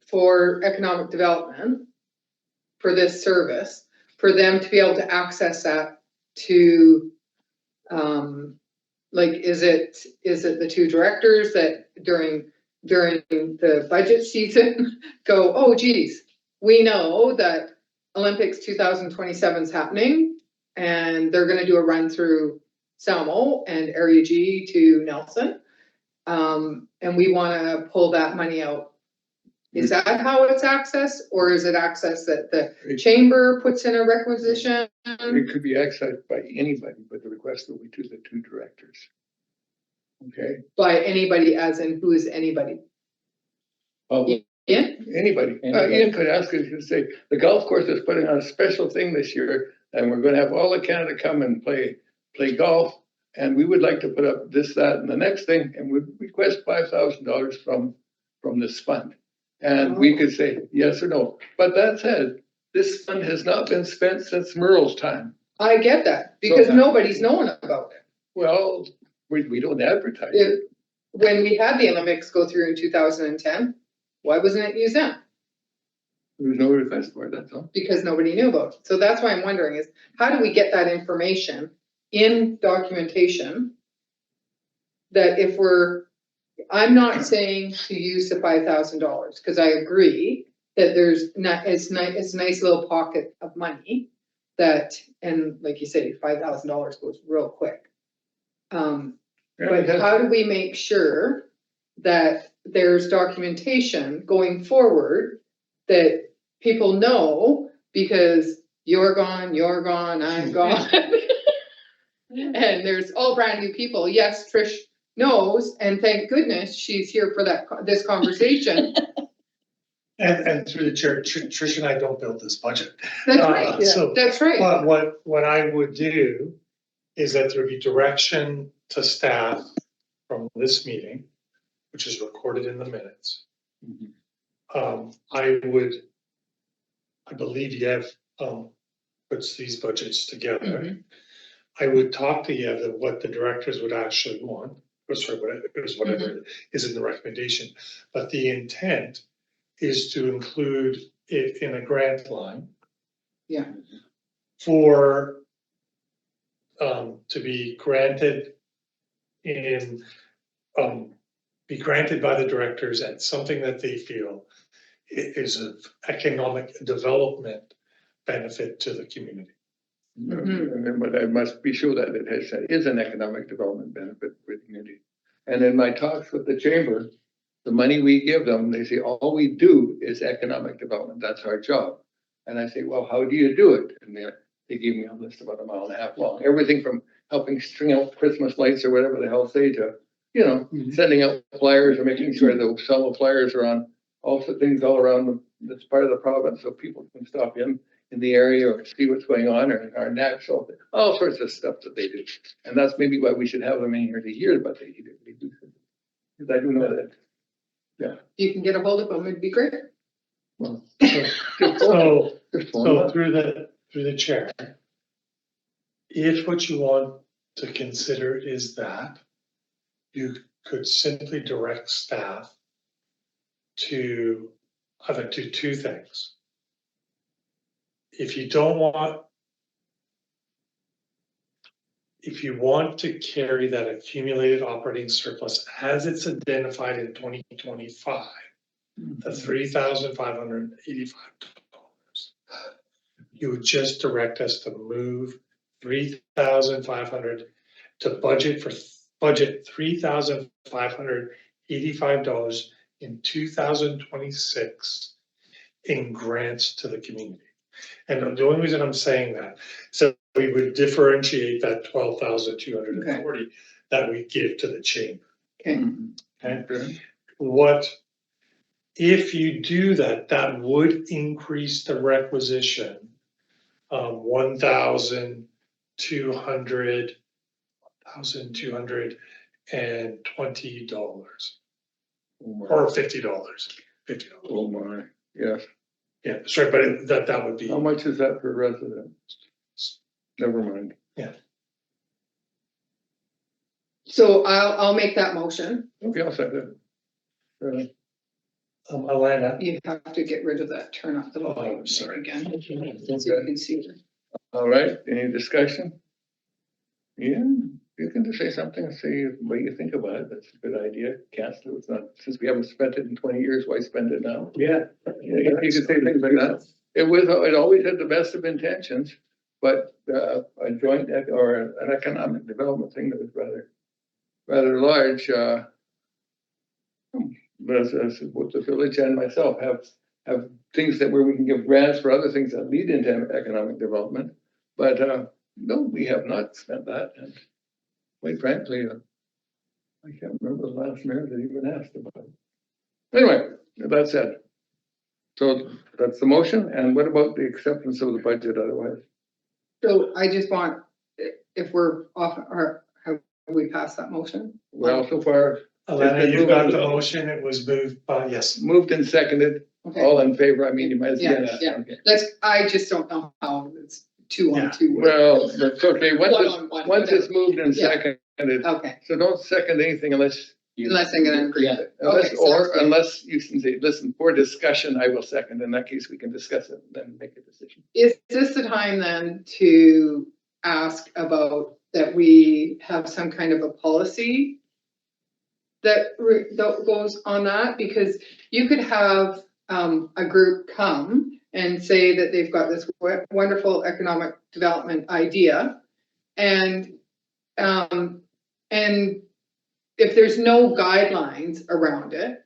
for economic development for this service, for them to be able to access that to, like, is it the two directors that during the budget season go, oh geez, we know that Olympics 2027 is happening and they're gonna do a run through Salmo and Area G to Nelson. And we wanna pull that money out. Is that how it's accessed, or is it access that the chamber puts in a requisition? It could be accessed by anybody, but the request will be to the two directors. Okay. By anybody, as in who is anybody? Well, Ian? anybody. Ian could ask us to say, the golf course is putting on a special thing this year, and we're going to have all of Canada come and play golf, and we would like to put up this, that, and the next thing, and we request $5,000 from this fund. And we could say yes or no. But that said, this fund has not been spent since Merle's time. I get that, because nobody's known about it. Well, we don't advertise it. When we had the Olympics go through in 2010, why wasn't it used then? There was no request for it, that's all. Because nobody knew about it. So that's why I'm wondering is, how do we get that information in documentation that if I'm not saying to use the $5,000, because I agree that it's a nice little pocket of money that, and like you say, $5,000 goes real quick. But how do we make sure that there's documentation going forward that people know, because you're gone, I'm gone. And there's all brand new people. Yes, Trish knows, and thank goodness she's here for this conversation. And through the chair, Trish and I don't build this budget. That's right. So that's right. But what I would do is that there would be direction to staff from this meeting, which is recorded in the minutes. Mm-hmm. I believe Yev puts these budgets together. Mm-hmm. I would talk to Yev of what the directors would actually want, or sorry, whatever mm-hmm. is in the recommendation. But the intent is to include it in a grant line. Yeah. For to be granted be granted by the directors at something that they feel is of economic development benefit to the community. Mm-hmm. But I must be sure that it is an economic development benefit for the community. And in my talks with the chamber, the money we give them, they say, all we do is economic development. That's our job. And I say, well, how do you do it? And they gave me a list about 1.5 miles long. Everything from helping string out Christmas lights or whatever the hell say to, mm-hmm. sending out flyers or making sure the Salmo flyers are on all the things all around this part of the province so people can stop in the area or see what's going on, or our natural, all sorts of stuff that they do. And that's maybe why we should have them in here to hear about they do. Because I do know that. Yeah. You can get a hold of them, it'd be great. Well, so through the chair, if what you want to consider is that, you could simply direct staff to either do two things. If you want to carry that accumulated operating surplus as it's identified in 2025, the $3,585, you would just direct us to move $3,500 to budget $3,585 in 2026 in grants to the community. And the only reason I'm saying that, so we would differentiate that 12,240 that we give to the chamber. Okay. What if you do that? That would increase the requisition $1,220 or $50. Oh my, yes. Yeah, that's right, but that would be. How much is that per resident? Never mind. Yeah. So I'll make that motion. Okay, I'll second it. Alana, You have to get rid of that, turn off the Oh, volume sorry. again, so you can see. All right, any discussion? Yeah, you can just say something, say what you think about it, that's a good idea, cancel it, it's not, since we haven't spent it in 20 years, why spend it now? yeah, Yeah, you can say things like that. It always had the best of intentions, but a joint or an economic development thing that was rather large. But as both the village and myself have things that where we can give grants for other things that lead into economic development. But no, we have not spent that. And quite frankly, I can't remember the last mayor that even asked about it. Anyway, that said, so that's the motion. And what about the acceptance of the budget otherwise? So I just want, if we're off, or have we passed that motion? Well, so far Alana, you've got the motion, it was moved by, yes. moved and seconded, Okay, all in favor. I mean, you might as Yeah, well. yeah. Okay. I just don't know how it's 2 on Yeah. 2. Well, that's okay. One on one, Once it's whatever. moved and Yeah. seconded, Okay, so don't second anything unless. unless I'm gonna agree. Yeah, Okay, sounds good. unless you can say, listen, for discussion, I will second. In that case, we can discuss it and then make a decision. Is this the time then to ask about that we have some kind of a policy that goes on that? Because you could have a group come and say that they've got this wonderful economic development idea, and if there's no guidelines around it,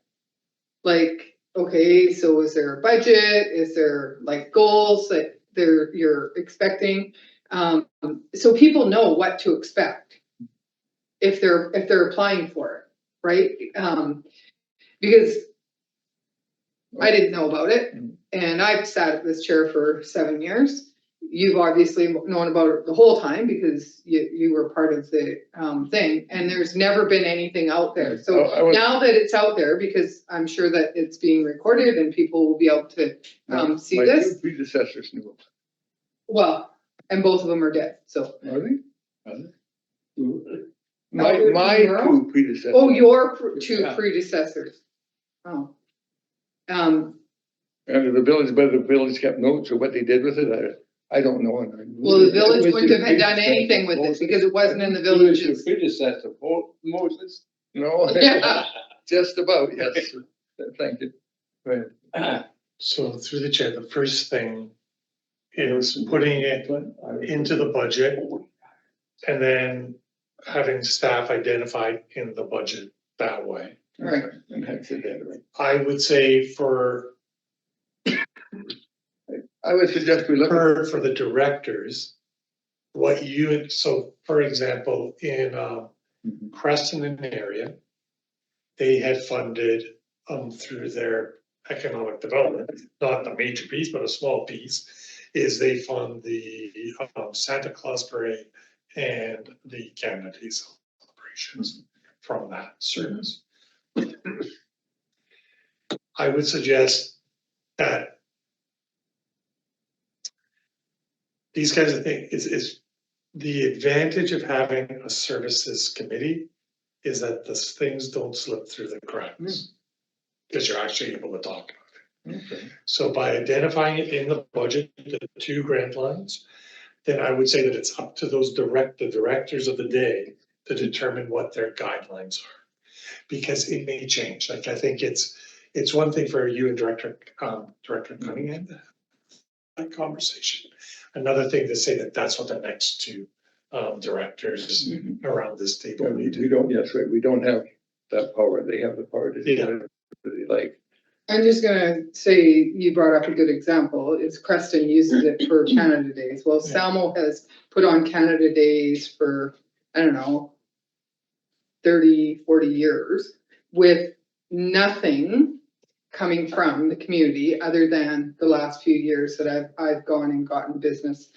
like, okay, so is there a budget? Is there like goals that you're expecting? So people know what to expect if they're applying for it, right? Because I didn't know about it, and I've sat at this chair for 7 years. You've obviously known about it the whole time because you were part of the thing, and there's never been anything out there. So now that it's out there, because I'm sure that it's being recorded and people will be able to see My this. two predecessors knew about it. Well, and both of them are dead, so. Are they? Albert and My Merle? two predecessors. Oh, your two Yeah. predecessors. Oh. And the village kept notes of what they did with it. I don't know. Well, the village wouldn't have done anything with it because it wasn't in the village's. Predecessor, Moses. No, Yeah. just about, yes. Thank you. Go ahead. So through the chair, the first thing is putting it into the budget and then having staff identified in the budget that way. Right. And that's it, anyway. I would say I would suggest we look at. for the directors, what you, so for example, in Preston and area, they had funded through their economic development, not a major piece, but a small piece, is they fund the Santa Claus parade and the Canada Day celebrations from that service. I would suggest that these kinds of things is the advantage of having a services committee is that the things don't slip through the cracks because you're actually able to talk about it. Okay. So by identifying it in the budget, the 2 grant lines, then I would say that it's up to the directors of the day to determine what their guidelines are. Because it may change. Like I think it's one thing for you and Director Cunningham to have that conversation. Another thing to say that that's what the next 2 directors around this table need to. We don't, yes, right, we don't have that power. They have the power to do whatever they like. I'm just gonna say, you brought up a good example, is Creston uses it for Canada Days. Well, Yeah. Salmo has put on Canada Days for, I don't know, 30, 40 years with nothing coming from the community other than the last few years that I've gone and gotten business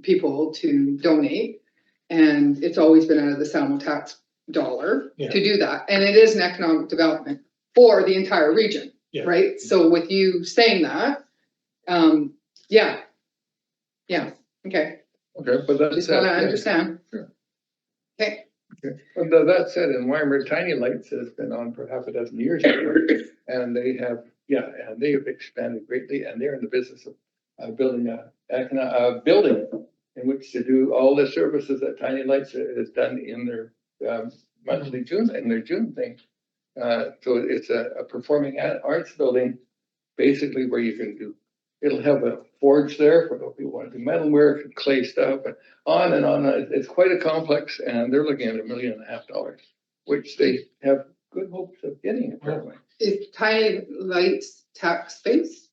people to donate. And it's always been out of the Salmo tax dollar Yeah. to do that. And it is an economic development for the entire region, Yeah. right? So with you saying that, yeah, okay, Okay, but that's. just wanna understand. Sure. Okay, But that said, in Weimar, Tiny Lights has been on for half a dozen years, and And they have, and they have expanded greatly, and they're in the business of building a building in which to do all the services that Tiny Lights has done in their monthly June, in their June thing. So it's a performing arts building, basically where you can do, it'll have a forge there for those people who want to do metalwork and clay stuff and on and on. It's quite a complex, and they're looking at $1.5 million, which they have good hopes of getting apparently. Is Tiny Lights tax space?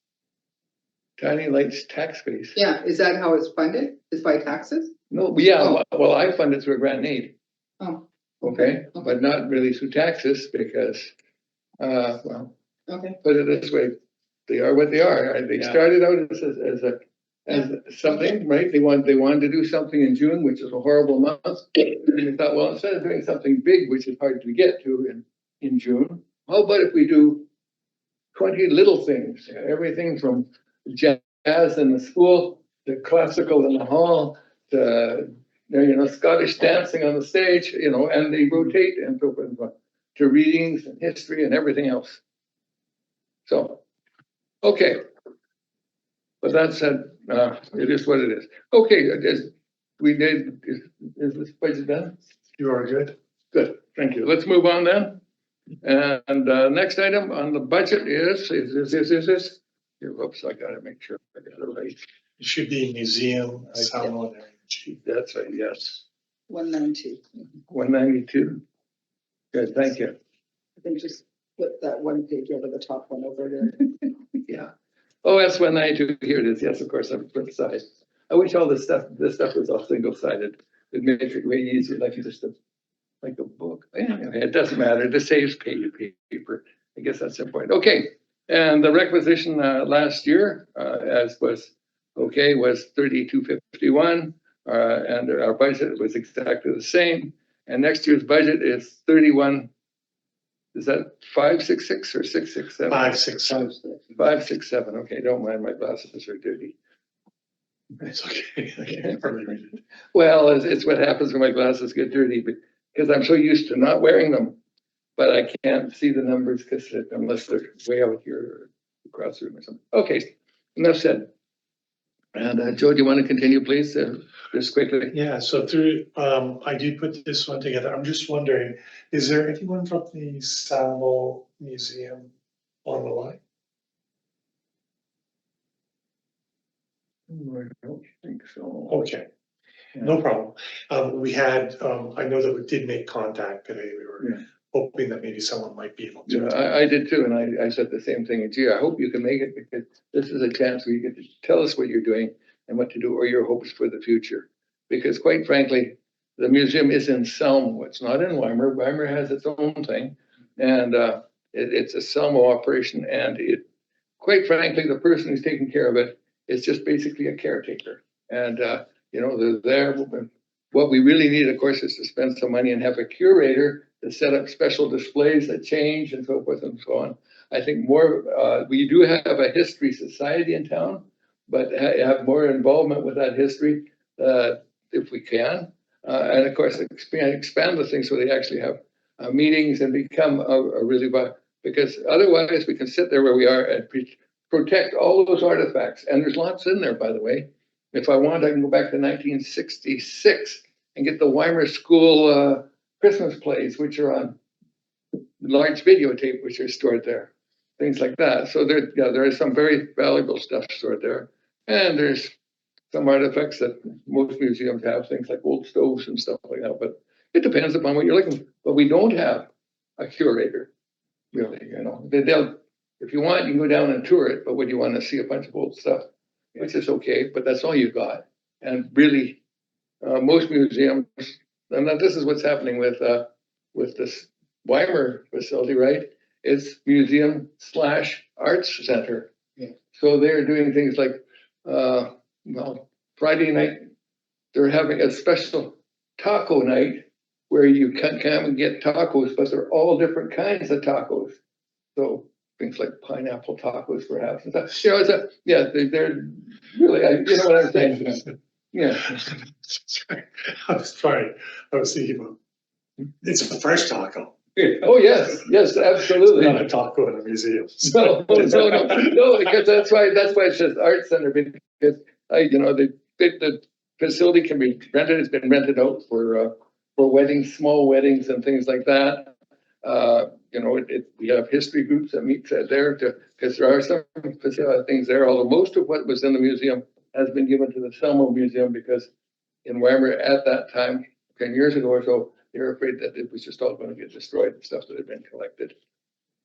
Tiny Lights tax base. Yeah, is that how it's funded? Is by taxes? No, yeah, Oh. well, I fund it through a grant and aid. Oh. Okay, Okay. but not really through taxes because, well, Okay. put it this way, they are what they are. They Yeah. started out as something, right? They wanted to do something in June, which is a horrible month. And they thought, well, instead of doing something big, which is hard to get to in June, how about if we do 20 little things, everything from jazz in the school to classical in the hall to Scottish dancing on the stage, and they rotate and so forth and so on, to readings and history and everything else. So, okay. But that said, it is what it is. Okay, is this budget done? You are good. Good, thank you. Let's move on then. And next item on the budget is this. Oops, I gotta make sure I got it right. It should be museum, Salmo, and energy. That's right, yes. 192. 192. Good, thank you. I think just flip that one page over the top one over there. Yeah. Oh, that's 192. Here it is. Yes, of course, on the flip side. I wish all this stuff was all single-sided. It'd make it way easier, like a book. Anyway, it doesn't matter. It saves paper. I guess that's important. Okay. And the requisition last year, as was okay, was 3251, and our budget was exactly the same. And next year's budget is 31. Is that 566 or 667? 567. 567. Okay, don't mind, my glasses are dirty. It's okay. I can't hardly read it. Well, it's what happens when my glasses get dirty, because I'm so used to not wearing them. But I can't see the numbers unless they're way out here or across the room or something. Okay, enough said. And Joe, do you want to continue, please, just quickly? Yeah, so I did put this one together. I'm just wondering, is there anyone from the Salmo Museum on the line? I don't think so. Okay, no problem. We had, I know that we did make contact today. We were hoping that maybe someone might be able to. Yeah, I did too, and I said the same thing. Gee, I hope you can make it, because this is a chance where you get to tell us what you're doing and what to do, or your hopes for the future. Because quite frankly, the museum is in Salmo. It's not in Weimar. Weimar has its own thing, and it's a Salmo operation. And quite frankly, the person who's taking care of it is just basically a caretaker. And they're there. What we really need, of course, is to spend some money and have a curator to set up special displays that change and so forth and so on. I think we do have a history society in town, but have more involvement with that history if we can. And of course, expand the things so they actually have meetings and become a really, because otherwise we can sit there where we are and protect all those artifacts. And there's lots in there, by the way. If I want, I can go back to 1966 and get the Weimar School Christmas plays, which are on large videotape, which are stored there, things like that. So there is some very valuable stuff stored there. And there's some artifacts that most museums have, things like old stoves and stuff like that. But it depends upon what you're looking for. But we don't have a curator, really. If you want, you can go down and tour it. But would you want to see a bunch of old stuff? Which is okay, but that's all you've got. And really, most museums, and this is what's happening with this Weimar facility, right? It's museum/arts center. Yeah. So they're doing things like, Friday night, they're having a special taco night where you can come and get tacos, but they're all different kinds of tacos. So things like pineapple tacos, perhaps. And stuff. They're really, you know what I'm saying? Yeah. I was thinking about, it's a fresh taco. Oh, yes, yes, absolutely. Not a taco in a museum. No, no, because that's why it's just art center, because the facility can be rented, it's been rented out for weddings, small weddings and things like that. We have history groups that meet there because there are some things there, although most of what was in the museum has been given to the Salmo Museum, because in Weimar at that time, 10 years ago or so, they were afraid that it was just all going to get destroyed, the stuff that had been collected.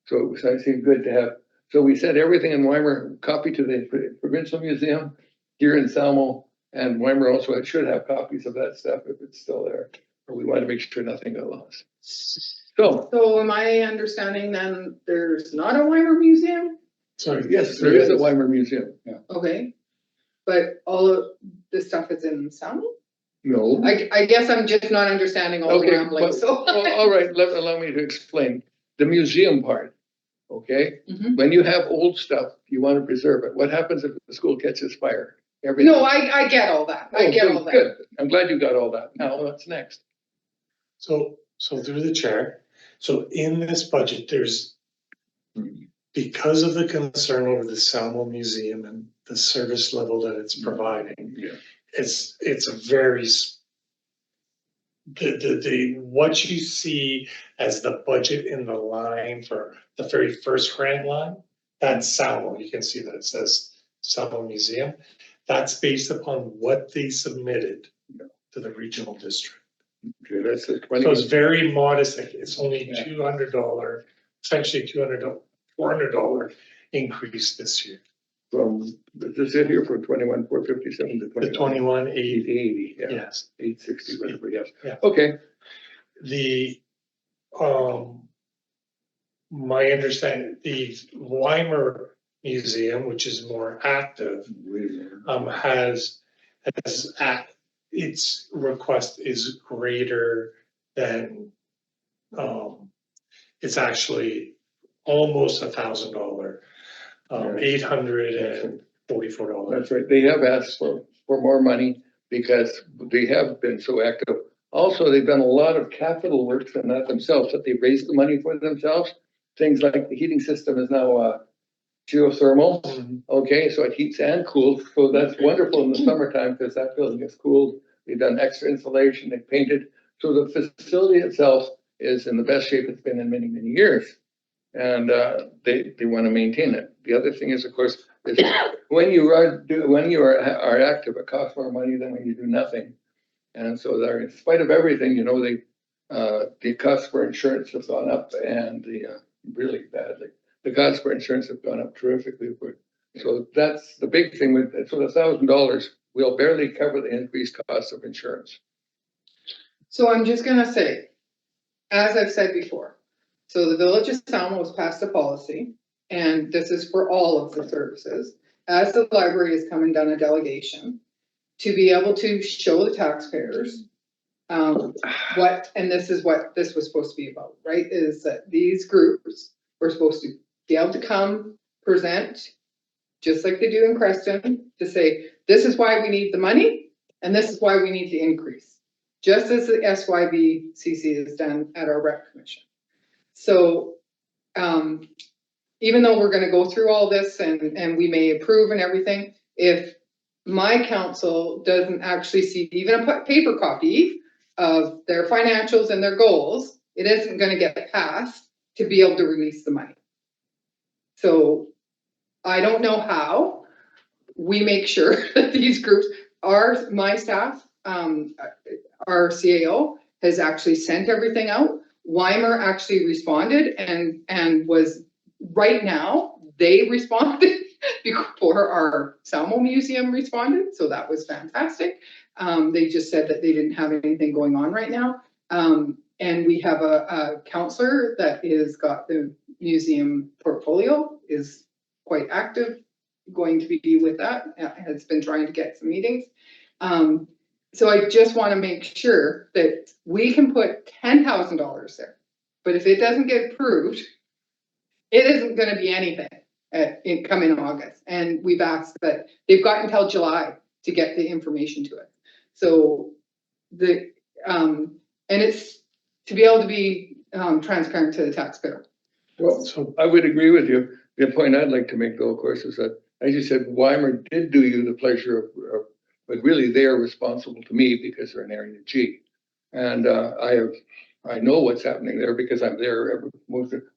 So it was actually good to have. So we sent everything in Weimar, copy to the Provincial Museum here in Salmo, and Weimar also should have copies of that stuff if it's still there. Or we want to make sure nothing got lost. So am I understanding then there's not a Weimar museum? Sorry. Yes, there is a Weimar Museum. Yeah. Okay, but all of the stuff is in Salmo? No. I guess I'm just not understanding all the Okay, rambling, so. all right, allow me to explain. The museum part, okay? Mhm. When you have old stuff, you want to preserve it. What happens if the school catches fire? Everything. No, I get all that. I get all that. Good. I'm glad you got all that. Now, what's next? So through the chair, so in this budget, there's, because of the concern over the Salmo Museum and the service level that it's providing, Yeah. it's a very, what you see as the budget in the line for the very first grant line, that's Salmo. You can see that it says Salmo Museum. That's based upon what they submitted to the regional district. Okay, that's it. So it's very modest. It's only $200, essentially $400 increase this year. From, does this it here from 21,457 to The 21,880, 80? Yeah. yes. 860, whatever, yes. Yeah. Okay. The, my understanding, the Weimar Museum, which is more active, has its request is greater than, it's actually almost $1,000, $844. That's right. They have asked for more money because they have been so active. Also, they've done a lot of capital works and that themselves, that they raised the money for themselves. Things like the heating system is now geothermal. Mhm. Okay, so it heats and cools. So that's wonderful in the summertime because that building is cooled. They've done extra insulation, they painted. So the facility itself is in the best shape it's been in many, many years. And they want to maintain it. The other thing is, of course, is when you are active, it costs more money than when you do nothing. And so there, in spite of everything, the cost for insurance has gone up, and really badly. The costs for insurance have gone up terrifically. So that's the big thing with it. So the $1,000 will barely cover the increased cost of insurance. So I'm just gonna say, as I've said before, so the Village of Salmo was passed a policy, and this is for all of the services. As the library has come and done a delegation, to be able to show the taxpayers what, and this is what this was supposed to be about, right? Is that these groups were supposed to be able to come, present, just like they do in Creston, to say, this is why we need the money, and this is why we need to increase. Just as the SYBCC has done at our rec commission. So, even though we're gonna go through all this and we may approve and everything, if my council doesn't actually see even a paper copy of their financials and their goals, it isn't gonna get passed to be able to release the money. So I don't know how we make sure that these groups are, my staff, our CAO has actually sent everything out. Weimar actually responded and was, right now, they responded before our Salmo Museum responded, so that was fantastic. They just said that they didn't have anything going on right now. And we have a counselor that is got the museum portfolio, is quite active, going to be with that, has been trying to get some meetings. So I just want to make sure that we can put $10,000 there, but if it doesn't get approved, it isn't going to be anything come in August. And we've asked that they've got until July to get the information to us. So and it's to be able to be transparent to the taxpayer. Well, So, I would agree with you. The point I'd like to make though, of course, is that, as you said, Weimer did do you the pleasure of, but really they are responsible to me because they're an area G. And, I know what's happening there because I'm there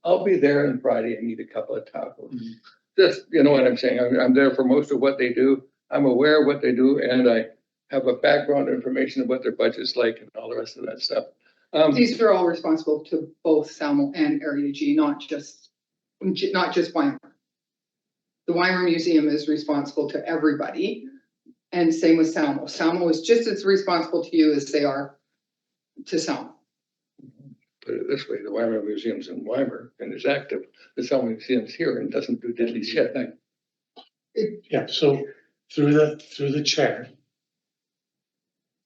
I'll be there on Friday and eat a couple of tacos. Mhm. Just, you know what I'm saying? I'm there for most of what they do. I'm aware of what they do and I have a background information of what their budget's like and all the rest of that stuff. These are all responsible to both Salmo and Area G, not just Weimer. The Weimer Museum is responsible to everybody, and same with Salmo. Salmo is just as responsible to you as they are to Salmo. Put it this way, the Weimer Museum's in Weimer and is active. The Salmo Museum's here and doesn't do diddly shit. yeah, so through the chair.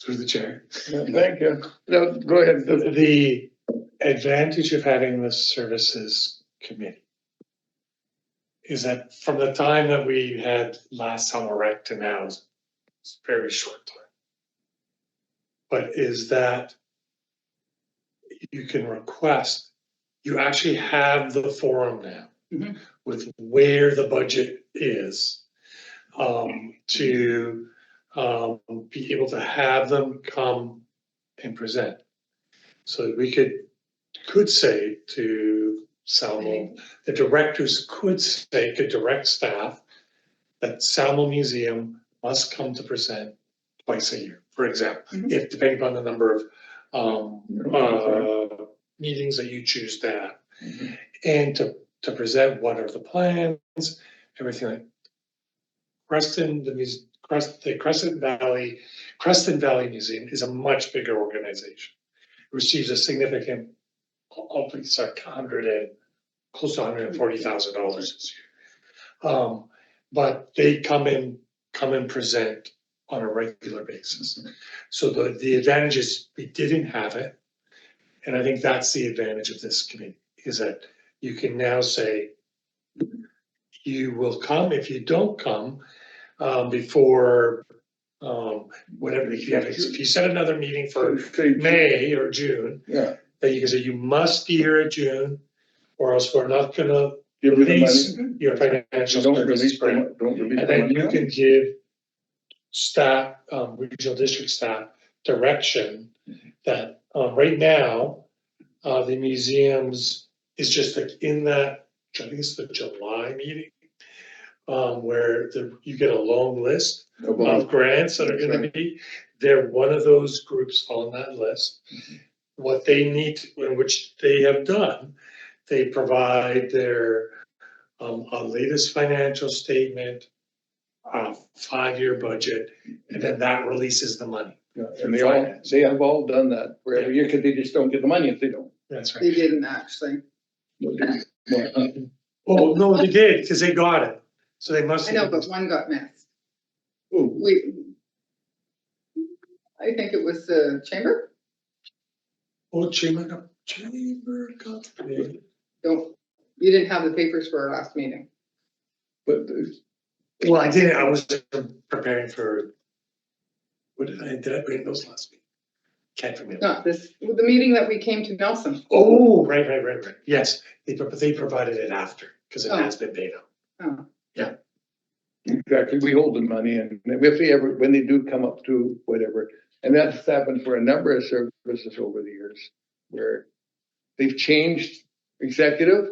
Through the chair. Thank you. No, go ahead. The advantage of having the services committee is that from the time that we had last summer rec to now is very short time. But is that you can request, you actually have the forum now Mhm. with where the budget is, to be able to have them come and present. So we could say to Salmo, the directors could say, could direct staff that Salmo Museum must come to present twice a year, for example, Mhm. if depending on the number of meetings that you choose to have. Mhm. And to present what are the plans, everything like the Creston Valley Museum is a much bigger organization. It receives a significant, it's like close to $140,000 this year. But they come and present on a regular basis. So the advantage is we didn't have it. And I think that's the advantage of this committee, is that you can now say, you will come. If you don't come, before, whatever, if you set another meeting for May or June, Yeah. that you can say, you must be here at June, or else we're not gonna Give you the release money. your financial Don't services release grant. don't release And the then money. you can give staff, regional district staff direction that, right now, the museums is just like in that, I think it's the July meeting, where you get a long list of grants that are That's gonna right. be, they're one of those groups on that list. What they need, which they have done, they provide their, latest financial statement, 5-year budget, and then that releases the money. Yeah, and they have all done that for every year because they just don't get the money if they don't. That's right. They didn't actually. Oh, no, they did, because they got it, so they must. I know, but one got missed. Ooh, I think it was the chamber. Oh, chamber got paid. You didn't have the papers for our last meeting. but Well, I didn't, I was preparing for, did I bring those last week? Can't remember. Not this, the meeting that we came to Nelson. Oh, right, yes, but they provided it after, because it has been paid out. Oh. exactly, we hold the money and if they ever, when they do come up to whatever, and that's happened for a number of services over the years where they've changed executive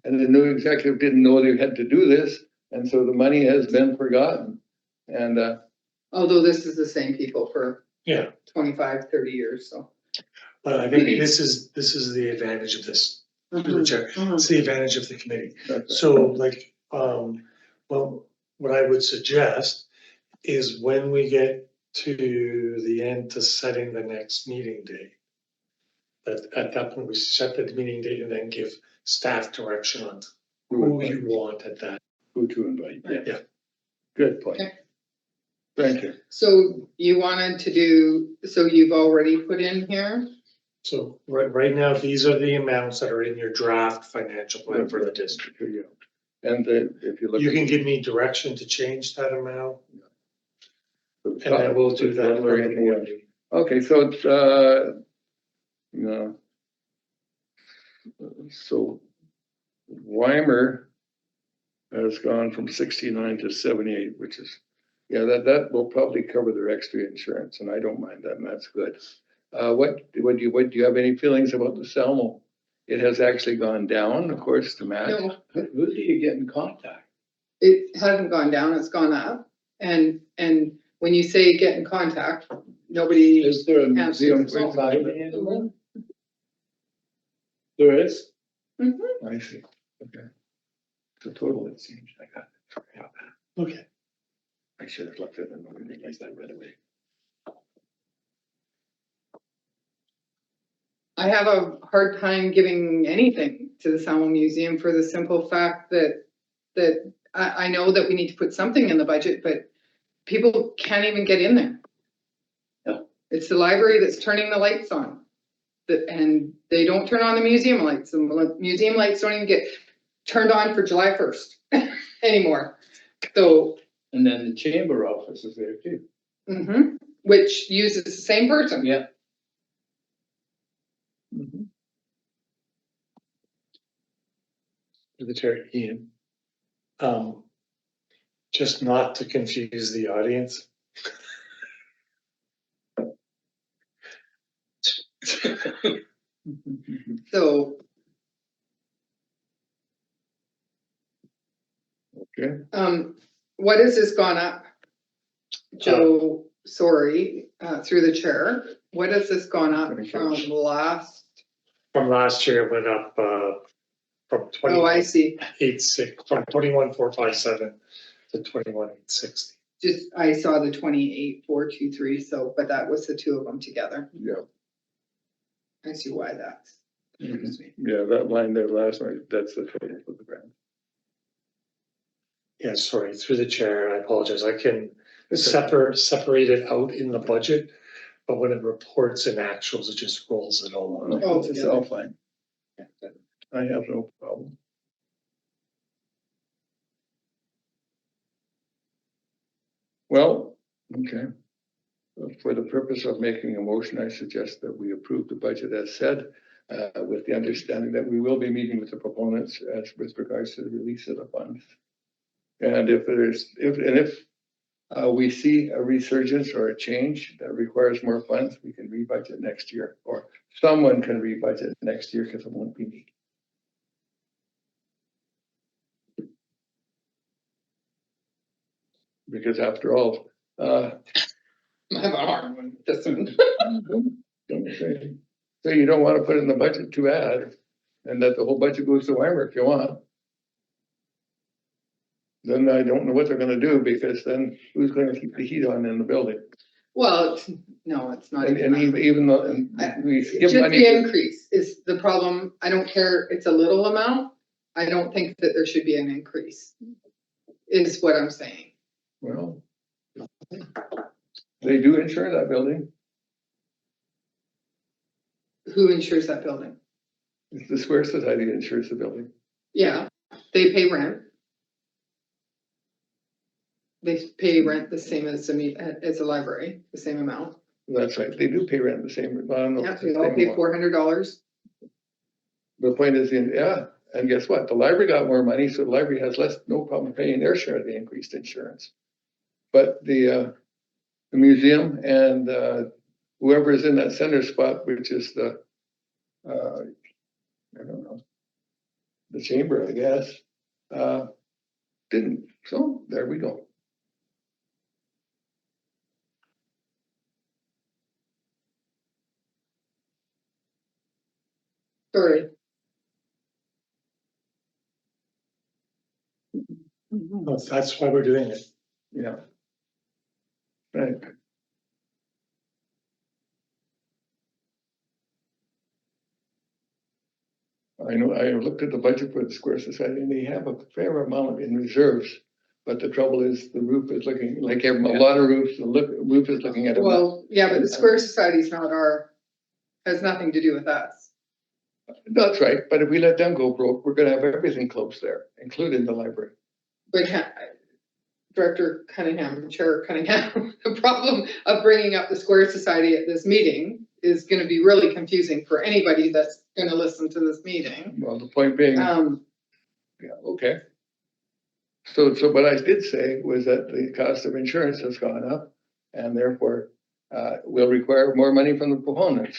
and the new executive didn't know they had to do this. And so the money has been forgotten. And, Although this is the same people for Yeah, 25, 30 years, so. but I think this is the advantage of this, through the chair, it's the advantage of the committee. So like, well, what I would suggest is when we get to the end to setting the next meeting date, that at that point we set the meeting date and then give staff direction on who you want at that. who to invite. Yeah. Good point. Okay. Thank you. So you wanted to do, so you've already put in here? So right now, these are the amounts that are in your draft financial plan for the district. Here you go. And if you look. You can give me direction to change that amount, And and then we'll do that. for the board meeting. Okay, so it's, no. So Weimer has gone from 69 to 78, which is, yeah, that will probably cover their extra insurance, and I don't mind that, and that's good. What do you have any feelings about the Salmo? It has actually gone down, of course, to match. No, Who do you get in contact? it hasn't gone down, it's gone up. And when you say get in contact, nobody, Is there a museum Answers. society anymore? There is? I see, okay. The total, it seems, I got it. Yeah, Okay, I should have looked at it and realized that right away. I have a hard time giving anything to the Salmo Museum for the simple fact that I know that we need to put something in the budget, but people can't even get in there. Yeah. It's the library that's turning the lights on. And they don't turn on the museum lights. The museum lights don't even get turned on for July 1st anymore. So, And then the chamber office is there too. which uses the same person. Yeah. to the chair, Ian. Just not to confuse the audience. So, Okay, what has this gone up? Joe, sorry, through the chair, what has this gone up from last? From last year, it went up, from Oh, I see. 21,860, from 21,457 to 21,860. Just, I saw the 28,423, so, but that was the two of them together. yeah, I see why that's. confused me. yeah, that line there last night, that's the total for the grant. Yeah, sorry, through the chair, I apologize. I can It's separate it out in the budget, but when it reports in actuals, it just rolls it all on. Oh, It's together. all fine. I have no problem. Well, okay. For the purpose of making a motion, I suggest that we approve the budget as said, with the understanding that we will be meeting with the proponents as with regards to the release of the funds. And if we see a resurgence or a change that requires more funds, we can rebudget next year, or someone can rebudget next year because it won't be me. Because after all, I have a hard one, this one. don't say you don't want to put it in the budget, too bad, and that the whole budget goes to Weimer if you want. Then I don't know what they're gonna do, because then who's gonna keep the heat on in the building? Well, no, it's not. And even that. even though, we give Just money. the increase is the problem. I don't care, it's a little amount. I don't think that there should be an increase, is what I'm saying. Well, they do insure that building. Who insures that building? It's the Square Society that insures the building. Yeah, they pay rent. They pay rent the same as a library, the same amount. That's right, they do pay rent the same. I don't know if Yeah, it's the we all same pay amount. $400. The point is, yeah, and guess what? The library got more money, so the library has no problem paying their share of the increased insurance. But the museum and whoever is in that center spot, which is the, I don't know, the chamber, I guess, didn't. So there we go. Sorry. That's why we're doing it. Yeah. Right. I know, I looked at the budget for the Square Society and they have a fair amount in reserves. But the trouble is the roof is looking like a lot of roofs, the roof is looking at a. Well, yeah, but the Square Society's not has nothing to do with us. That's right, but if we let them go broke, we're gonna have everything closed there, including the library. But Director Cunningham, Chair Cunningham, the problem of bringing up the Square Society at this meeting is gonna be really confusing for anybody that's gonna listen to this meeting. Well, the point being, yeah, okay. So what I did say was that the cost of insurance has gone up and therefore will require more money from the proponents.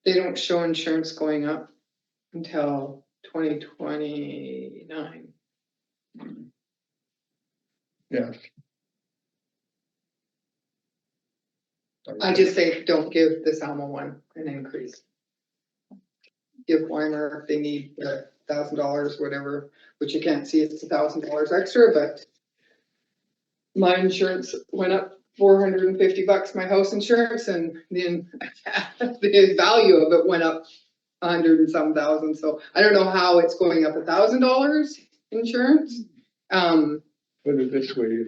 They don't show insurance going up until 2029. Yes. I just say, don't give the Salmo one an increase. Give Weimer if they need $1,000, whatever, which you can't see it's $1,000 extra, but my insurance went up $450, my house insurance, and then the value of it went up 100 and some thousand, so I don't know how it's going up $1,000 insurance. Put it this way,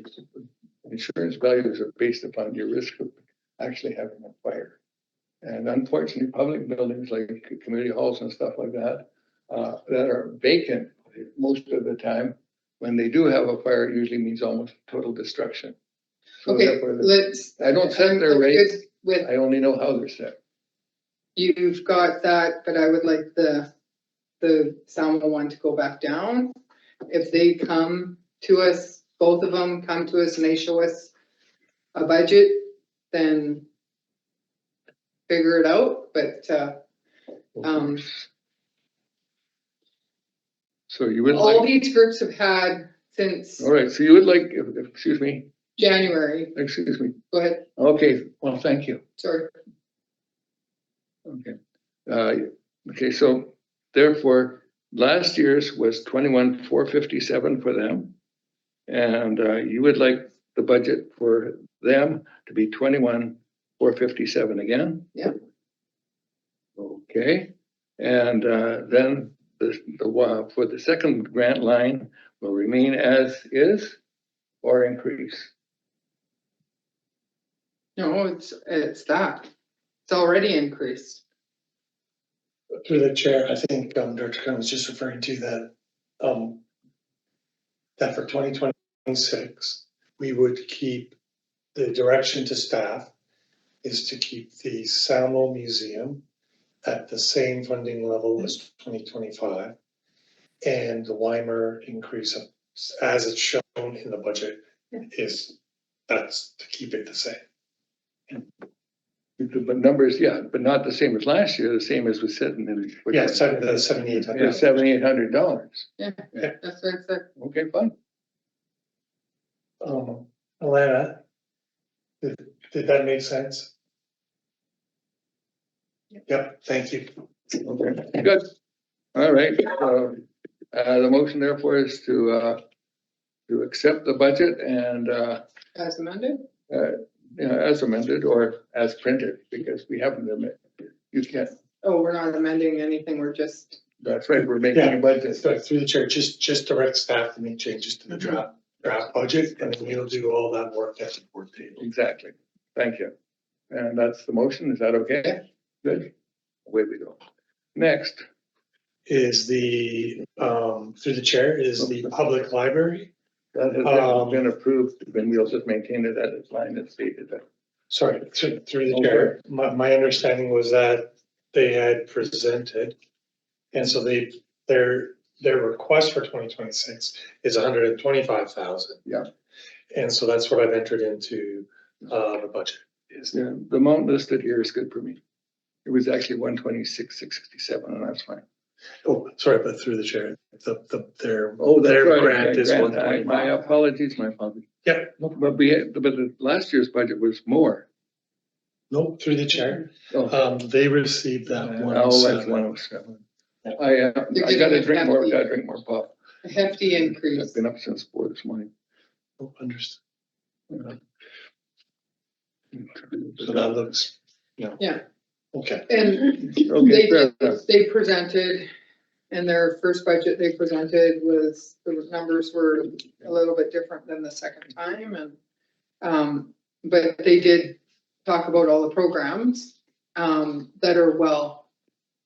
insurance values are based upon your risk of actually having a fire. And unfortunately, public buildings like community halls and stuff like that, that are vacant most of the time, when they do have a fire, it usually means almost total destruction. So Okay, therefore, let's. I don't set their I'm rates, good with, I only know how they're set. you've got that, but I would like the Salmo one to go back down. If they come to us, both of them come to us and they show us a budget, then figure it out, but, So you would all like, these groups have had since all right, so you would like, excuse me, January. Go ahead, okay, well, thank you. sorry. Okay. Okay, so therefore, last year's was 21,457 for them. And you would like the budget for them to be 21,457 again? Yeah. Okay, and then for the second grant line will remain as is or increase? No, it's that. It's already increased. Through the chair, I think Director Khan was just referring to that for 2026, we would keep, the direction to staff is to keep the Salmo Museum at the same funding level as 2025. And the Weimer increase as it's shown in the budget that's to keep it the same. But numbers, yeah, but not the same as last year, the same as was set in the. Yeah, the $7,800. Yeah, $7,800. Yeah, that's what I said. Okay, fine. Alana, did that make sense? Yep, thank you. Okay, good. All right, the motion therefore is to accept the budget and, As amended? as amended or as printed, because we haven't amended. You can't, Oh, we're not amending anything, we're just, that's right, we're making a budget. So through the chair, just direct staff to make changes to the draft budget, and then we'll do all that work at the board table. Exactly. Thank you. And that's the motion. Is that okay? Good. Away we go. Next, Is through the chair, is the public library. that has been approved, then we'll just maintain it at its line as stated. Sorry, through the chair, my understanding was that they had presented. And so their request for 2026 is 125,000. Yeah. And so that's what I've entered into the budget. Yeah, the amount listed here is good for me. It was actually 126,667, and that's fine. Oh, sorry, but through the chair, their That's right, grant is grant. 125. My apologies, my apologies. Yeah. But the last year's budget was more. No, through the chair. Oh, They received that that's 107. 107. I gotta drink more pop. a hefty I've increase. been up since 4 this morning. Oh, understood. So So that looks, Yeah. okay. And Okay, fair enough. they presented, in their first budget they presented was, the numbers were a little bit different than the second time, and, but they did talk about all the programs, that are well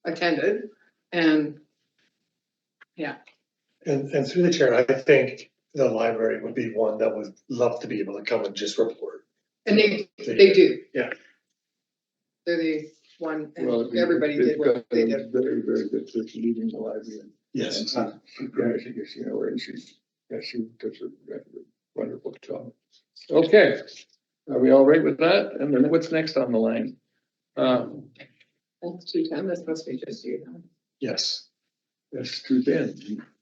attended, and, yeah. And through the chair, I think the library would be one that would love to be able to come and just report. And they do. Yeah. They're the one, Well, and everybody did what they did. Very, very good for leading the library. Yes. Yeah, I think you know, and she does a wonderful job. Okay, are we all right with that? And then what's next on the line? That's 210, this must be just you. Huh? Yes, That's true then.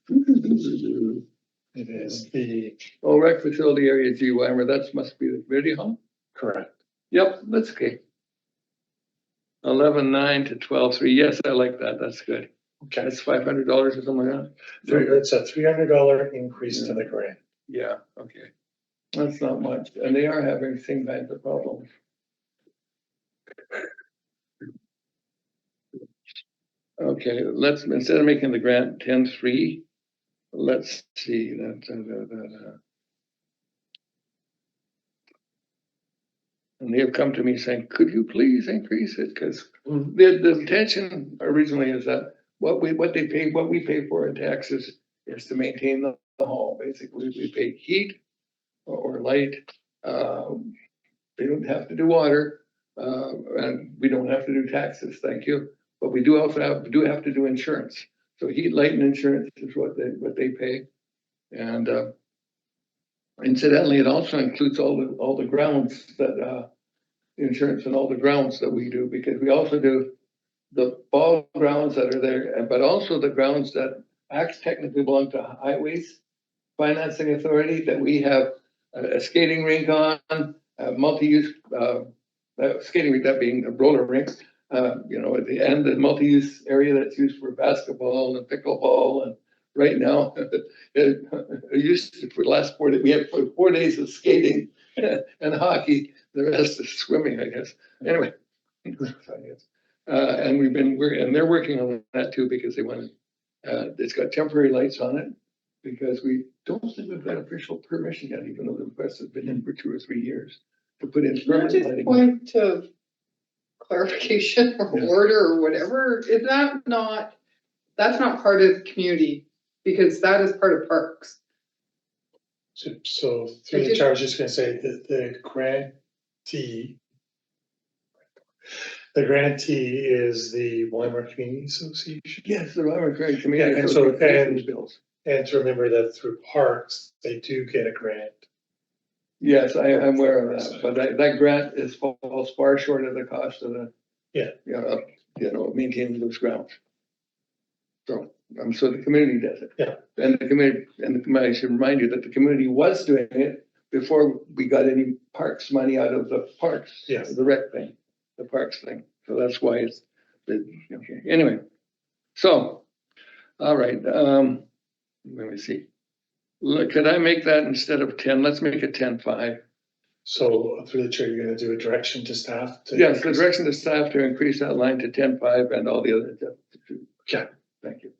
it is the, Oh, rec facility area G Weimer, that must be the community hall? correct. Yep, that's okay. 11.9 to 12.3, yes, I like that, that's good. Okay, That's $500 or something like that? it's a $300 increase to the grant. Yeah, okay. That's not much, and they are having the same kinds of problems. Okay, let's, instead of making the grant 10.3, let's see, and they have come to me saying, could you please increase it? Because the intention originally is that what we pay for in taxes is to maintain the hall. Basically, we pay heat or light. They don't have to do water, and we don't have to do taxes, thank you. But we do also have to do insurance. So heat, light, and insurance is what they pay. And incidentally, it also includes all the grounds that insurance and all the grounds that we do, because we also do the ball grounds that are there, but also the grounds that technically belong to Highways Financing Authority, that we have a skating rink on, a multi-use skating rink, that being a roller rink, you know, at the end, the multi-use area that's used for basketball and pickleball. And right now, it used to, for the last 4 days, we had 4 days of skating and hockey. The rest is swimming, I guess. Anyway, and and they're working on that too, because they want to. It's got temporary lights on it, because we don't think we've got official permission yet, even though the request has been in for 2 or 3 years to put in Can I permanent just lighting. point to clarification or Yeah. order or whatever? Is that not, that's not part of the community, because that is part of parks. So through the chair, I was just gonna say that the grantee is the Weimar Community Association. Yes, the Robert Craig Community. Yeah, and so- Association bills. And to remember that through parks, they do get a grant. Yes, I'm aware of that, but that grant falls far short of the cost of the. Yeah. You know, maintaining those grounds. So, so the community does it. Yeah. And the community, I should remind you that the community was doing it before we got any parks money out of the parks. Yes. The rec thing, the parks thing, so that's why it's, okay, anyway. So, all right, let me see. Look, could I make that instead of 10? Let's make it 10.5. So through the chair, you're gonna do a direction to staff? Yes, the direction to staff to increase that line to 10.5 and all the other. Okay. Thank you.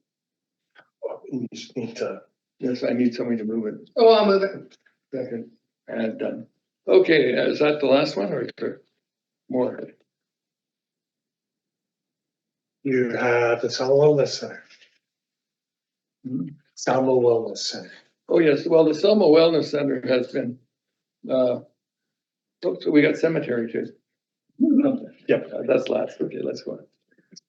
You just need to. Yes, I need somebody to move it. Oh, I'll move it. Second, and done. Okay, is that the last one or is there more? You have the Salmo Wellness Center. Hmm? Salmo Wellness Center. Oh, yes, well, the Salmo Wellness Center has been, so we got cemetery too. Yep. That's last, okay, let's go on.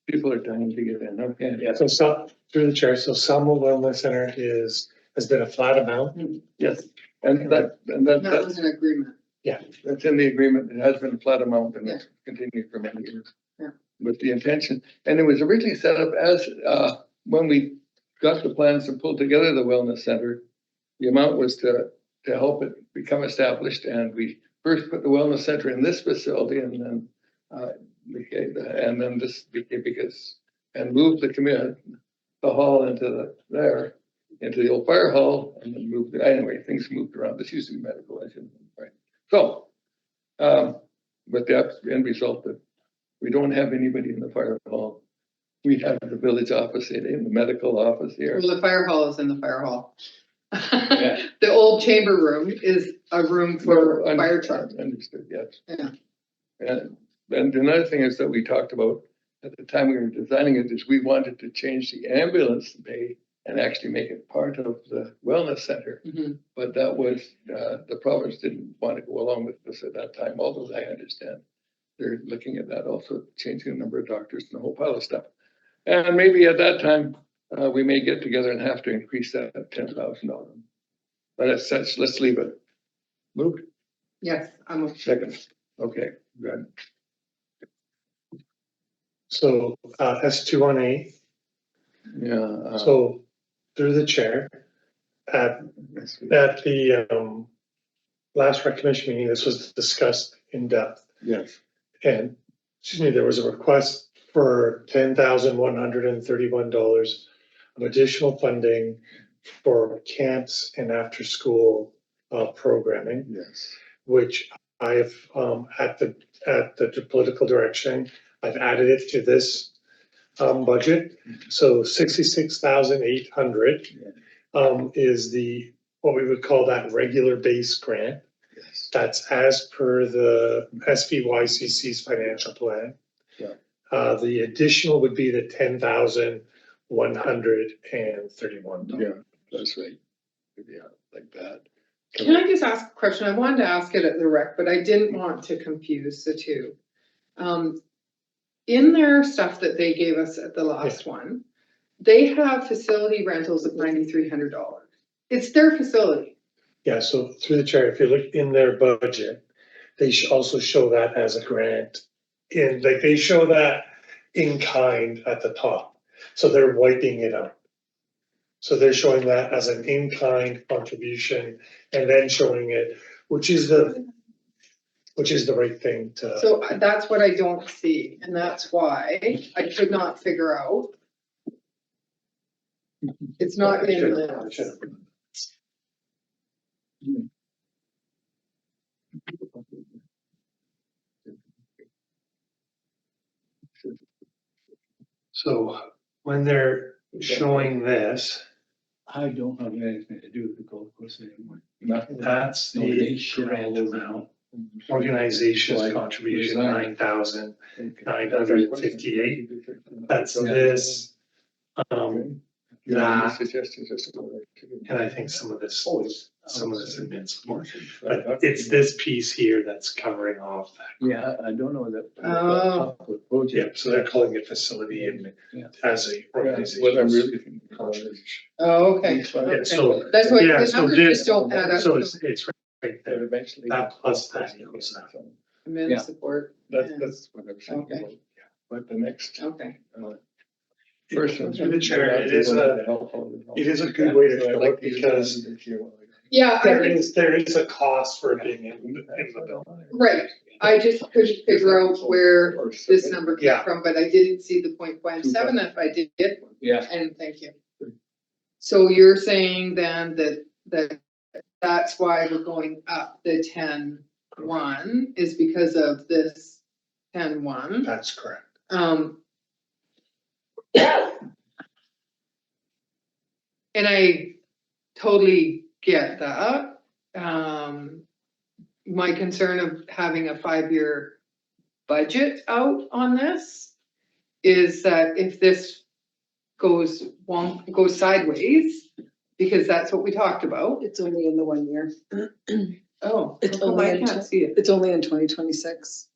People are dying to get in, okay. Yeah, so through the chair, so Salmo Wellness Center has been a flat amount. Yes, and That was an agreement. that's in the agreement, it has been a flat amount and Yeah. it's continued for many years. Yeah. With the intention, and it was originally set up as, when we got the plans to pull together the wellness center, the amount was to help it become established, and we first put the wellness center in this facility, and then, this became and moved the hall into the old fire hall, and then anyway, things moved around. This used to be medical, I shouldn't, right? So, but the end result that we don't have anybody in the fire hall. We have the village office in the medical office here. Well, the fire hall is in the fire hall. Yeah. The old chamber room is a room for fire trucks. Understood, yes. Yeah. And another thing is that we talked about at the time we were designing it is we wanted to change the ambulance bay and actually make it part of the wellness center. Mhm. But that was, the province didn't want to go along with this at that time, although I understand they're looking at that also, changing the number of doctors and a whole pile of stuff. And maybe at that time, we may get together and have to increase that at $10,000. But as such, let's leave it. Moved, Yes, I'm, second, okay, good. So, S218, Yeah. so through the chair, at the last rec commission meeting, this was discussed in depth. Yes, And, excuse me, there was a request for $10,131 of additional funding for camps and after-school programming, yes. which I've, at the political direction, I've added it to this budget. So 66,800 is what we would call that regular base grant. Yes. That's as per the SPYCC's financial plan. Yeah. The additional would be the $10,131. Yeah, that's right. Yeah, like that. can I just ask a question? I wanted to ask it at the rec, but I didn't want to confuse the two. In their stuff that they gave us at the last one, they have facility rentals of $9,300. It's their facility. Yeah, so through the chair, if you look in their budget, they also show that as a grant. Like they show that in kind at the top. So they're wiping it out. So they're showing that as an in-kind contribution and then showing it, which is the right thing to. So that's what I don't see, and that's why I could not figure out. It's not in this. So when they're showing this, I don't have anything to do with the golf course anymore. Nothing. that's No, they the shit all grant over amount. it. Organization's Like, contribution, design. $9,958. That's this, that, Suggestions as to. and I think some of this admin support. But But it's this piece here that's covering off that. Yeah, I don't know that. Oh. Yeah, Project. so they're calling it facility and Yeah. as a organization. What I'm really thinking. Oh, okay, Yeah, so- okay. That's why yeah, the so numbers this- just don't add up. So it's right But there. eventually. That plus that equals that. Admin Yeah. support. That's what I'm saying. Okay. about. But the next. Okay. Person. Through the chair, it is a good way to go because Yeah, there is a cost for it being in the building. right. I just couldn't figure out where this number came Yeah. from, but I didn't see the 0.57 if I did, Yeah, and thank you. So you're saying then that's why we're going up the 10.1 is because of this 10.1. That's correct. And I totally get that. My concern of having a 5-year budget out on this is that if this goes sideways, because that's what we talked about. It's only in the 1 year. Oh, It's how come only I in can't see it. It's only in 2026.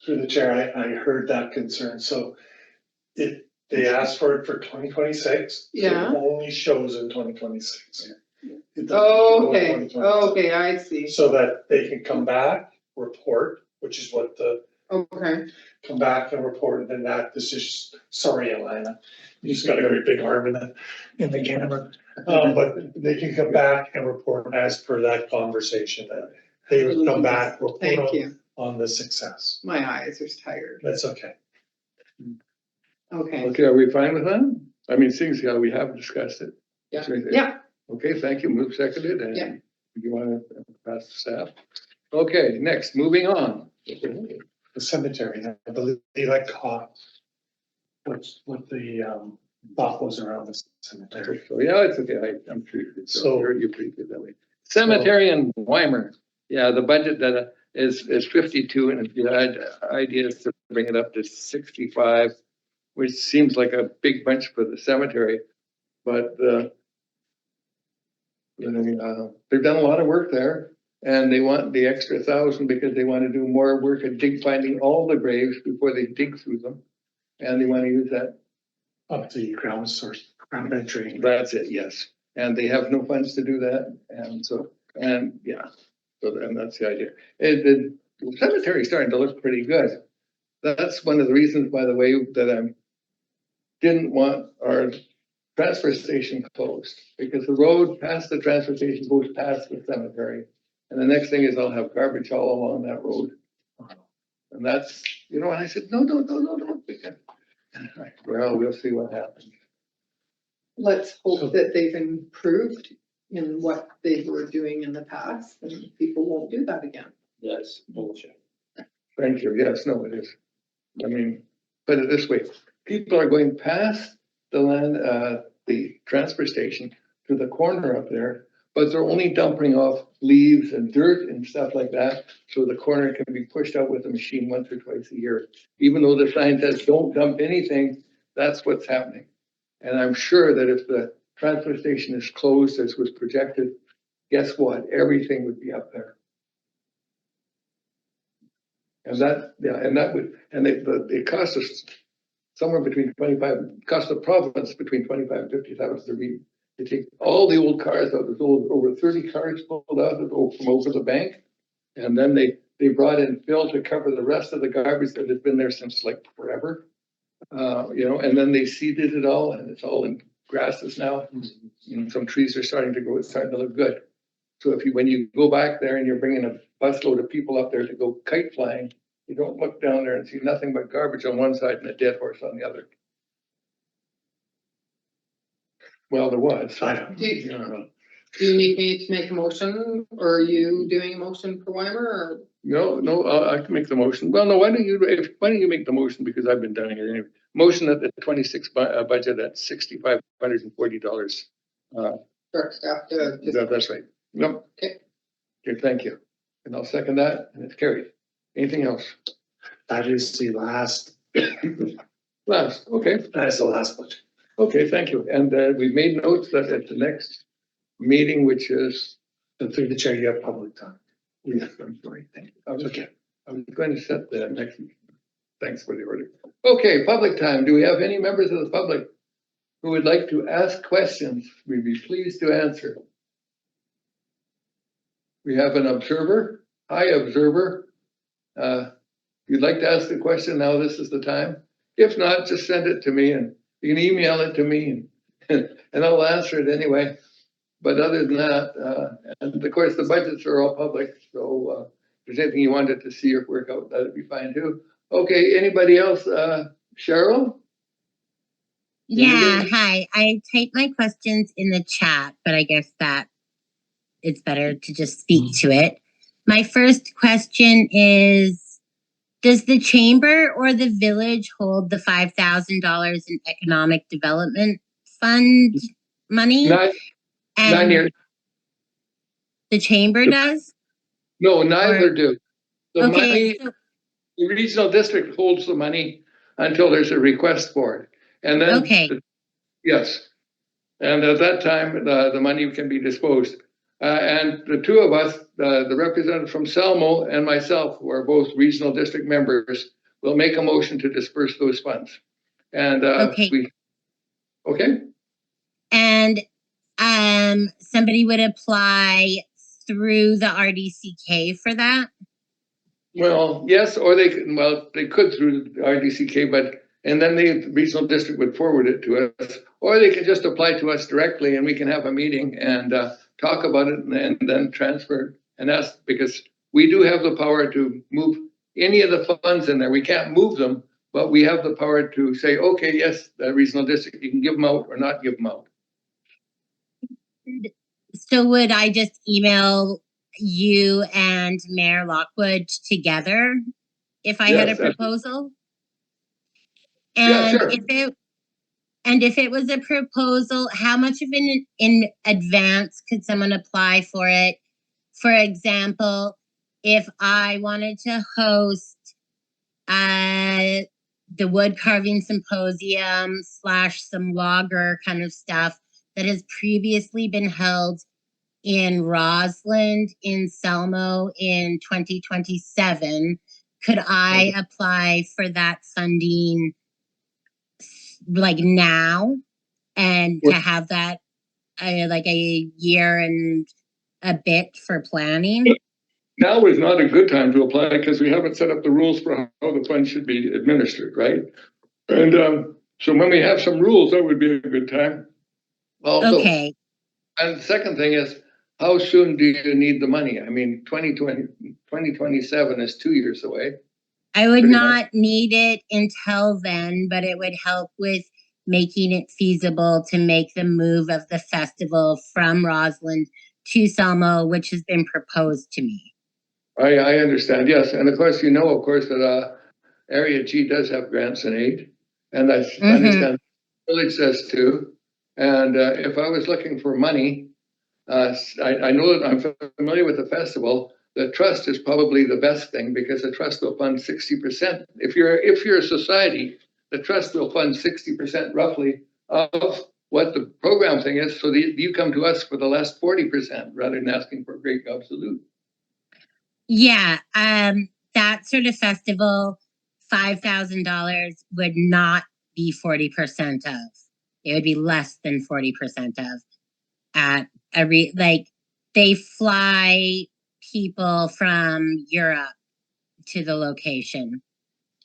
Through the chair, I heard that concern, so they asked for it for 2026. Yeah. It only shows in 2026. It doesn't show in Okay, 2026. okay, I see. So that they can come back, report, which is what Okay, come back and report, and then this is, sorry, Alana. You just got a very big arm in the camera. But they can come back and report as per that conversation, that they would come back, thank report you. on the success. My eyes are tired. That's okay. Okay, Okay, are we fine with that? I mean, seeing how we have discussed it. yeah, It's right there. yeah, Okay, thank you. Move seconded and Yeah. you want to pass the staff? Okay, next, moving on. The cemetery, I believe that caught what the thought was around the cemetery. So, yeah, it's okay. I'm sure you did. So- You're pretty good that way. Cemetery in Weimer. Yeah, the budget that is 52 and the idea is to bring it up to 65. which seems like a big bunch for the cemetery, but they've done a lot of work there, and they want the extra 1,000 because they want to do more work at finding all the graves before they dig through them, and they want to use that. Up the ground source, ground entry. That's it, yes. And they have no funds to do that, and so, and yeah, so, and that's the idea. The cemetery is starting to look pretty good. That's one of the reasons, by the way, that I didn't want our transfer station closed, because the road past the transfer station goes past the cemetery. And the next thing is I'll have garbage all along that road. And that's, you know, and I said, no. Well, we'll see what happens. Let's hope that they've improved in what they were doing in the past, and people won't do that again. That's bullshit. Thank you. Yes, no, it is. I mean, put it this way, people are going past the land, the transfer station to the corner up there, but they're only dumping off leaves and dirt and stuff like that. So the corner can be pushed out with a machine once or twice a year. Even though the sign says don't dump anything, that's what's happening. And I'm sure that if the transfer station is closed as was projected, guess what? Everything would be up there. And that, yeah, and that would, and it cost us somewhere between 25, cost the province between 25 and 50,000 to take all the old cars out. There's over 30 cars pulled out from over the bank. And then they brought in fill to cover the rest of the garbage that has been there since like forever. You know, and then they seeded it all, and it's all in grasses now. And some trees are starting to grow. It's starting to look good. So when you go back there and you're bringing a busload of people up there to go kite flying, you don't look down there and see nothing but garbage on one side and a dead horse on the other. Well, there was. I don't Do you need me to make a motion, or are you doing a motion for Weimer, or? No, I can make the motion. Well, no, why don't you make the motion, because I've been doing it anyway. Motion at the 26 budget at $6,540. For staff to just, That's right. Yep. Okay. Okay, thank you. And I'll second that, and it's carried. Anything else? That is the last, Last, okay. that's the last budget. Okay, thank you. And we've made notes that at the next meeting, which is, And through the chair, you have public time. yes, I'm sorry, thank you. Okay. I was going to set the next, thanks for the order. Okay, public time. Do we have any members of the public who would like to ask questions? We'd be pleased to answer. We have an observer. Hi, observer. If you'd like to ask a question now, this is the time. If not, just send it to me, and you can email it to me, and I'll answer it anyway. But other than that, and of course, the budgets are all public, so if there's anything you wanted to see or work out, that'd be fine too. Okay, anybody else? Cheryl? Yeah, hi. I typed my questions in the chat, but I guess that it's better to just speak to it. My first question is, does the chamber or the village hold the $5,000 in economic development fund money? 9 years. The chamber does? No, neither do. The money, so, the regional district holds the money until there's a request for it. And then, okay. Yes. And at that time, the money can be disposed. And the two of us, the representative from Salmo and myself, who are both regional district members, will make a motion to disperse those funds. And okay. Okay. And somebody would apply through the RDCK for that? Well, yes, or they could through the RDCK, and then the regional district would forward it to us, or they could just apply to us directly, and we can have a meeting and talk about it, and then transfer and ask, because we do have the power to move any of the funds in there. We can't move them, but we have the power to say, okay, yes, the regional district, you can give them out or not give them out. So would I just email you and Mayor Lockwood together if I had a proposal? And yeah, sure. if it was a proposal, how much of an in advance could someone apply for it? For example, if I wanted to host the wood carving symposium / some logger kind of stuff that has previously been held in Roslyn, in Salmo in 2027. Could I apply for that funding like now and to have that like a year and a bit for planning? Now is not a good time to apply because we haven't set up the rules for how the fund should be administered, right? And so when we have some rules, that would be a good time. Also, Okay. and the second thing is, how soon do you need the money? I mean, 2027 is 2 years away. I would Pretty not need it until then, but it would help with making it feasible to make the move of the festival from Roslyn to Salmo, which has been proposed to me. I understand, yes. And of course, of course, that Area G does have grants and aid. And I understand the village does too. And if I was looking for money, I know that I'm familiar with the festival. The trust is probably the best thing because the trust will fund 60%. If you're a society, the trust will fund 60% roughly of what the program thing is. So you come to us for the last 40% rather than asking for a great absolute. Yeah, that sort of festival, $5,000 would not be 40% of. It would be less than 40% of. At like they fly people from Europe to the location,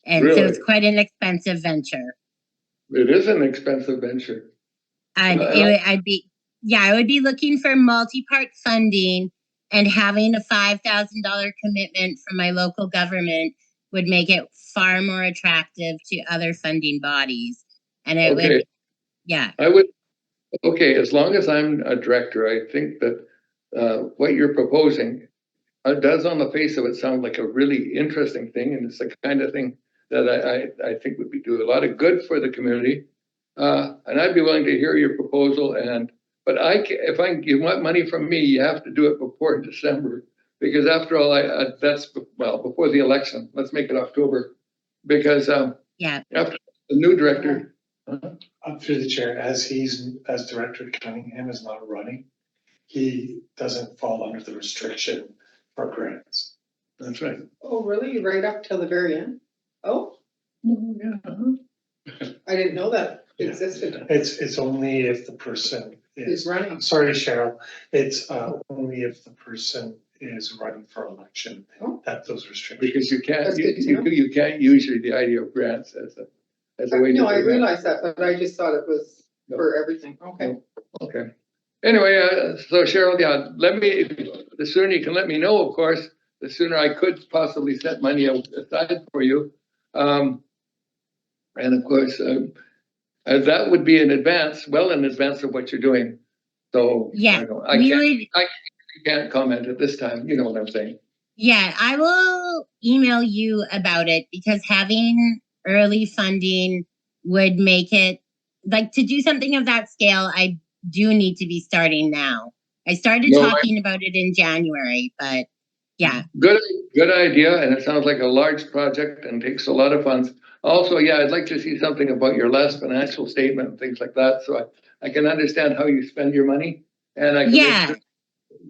and so Really? it's quite an expensive venture. It is an expensive venture. I would be looking for multi-part funding, and having a $5,000 commitment from my local government would make it far more attractive to other funding bodies. And it would, yeah. I would, as long as I'm a director, I think that what you're proposing does on the face of it sound like a really interesting thing. And it's the kind of thing that I think would be do a lot of good for the community. And I'd be willing to hear your proposal. But if you want money from me, you have to do it before December, because after all, before the election. Let's make it October, because after the new director. Through the chair, as Director Cunningham is not running, he doesn't fall under the restriction for grants. That's right. Oh, really? Right up till the very end? Oh, Yeah. I didn't know that Yeah. existed. It's only if the person Is running. I'm sorry, Cheryl. It's only if the person is running for election that those restrictions. Because you can't That's good to know. you can't use the idea of grants as a way to. No, I realized that, but I just thought it was for everything. Okay. Okay. Anyway, so Cheryl, the sooner you can let me know, of course, the sooner I could possibly set money aside for you. And of course, that would be in advance, well in advance of what you're doing. So yeah, I can't comment at this time. You know what I'm saying? Yeah, I will email you about it, because having early funding would make it like, to do something of that scale, I do need to be starting now. I started talking about it in January, but yeah. Good idea. And it sounds like a large project and takes a lot of funds. Also, I'd like to see something about your last financial statement and things like that, so I can understand how you spend your money, and I can make sure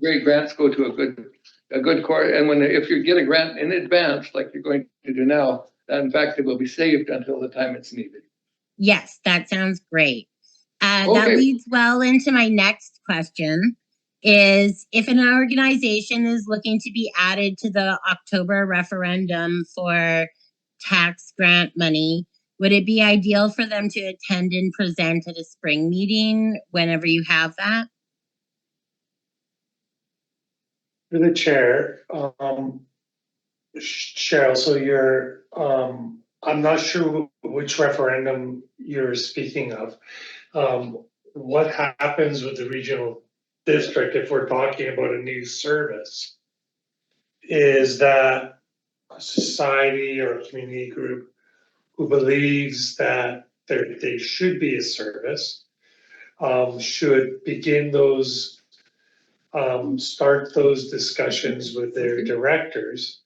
great grants go to a good course. And if you get a grant in advance, like you're going to do now, that in fact it will be saved until the time it's needed. Yes, that sounds great. That leads well into my next question. Is if an organization is looking to be added to the October referendum for tax grant money, would it be ideal for them to attend and present at a spring meeting whenever you have that? Through the chair, Cheryl, so you're, I'm not sure which referendum you're speaking of. What happens with the regional district if we're talking about a new service? Is that a society or a community group who believes that they should be a service, should begin those, start those discussions with their directors,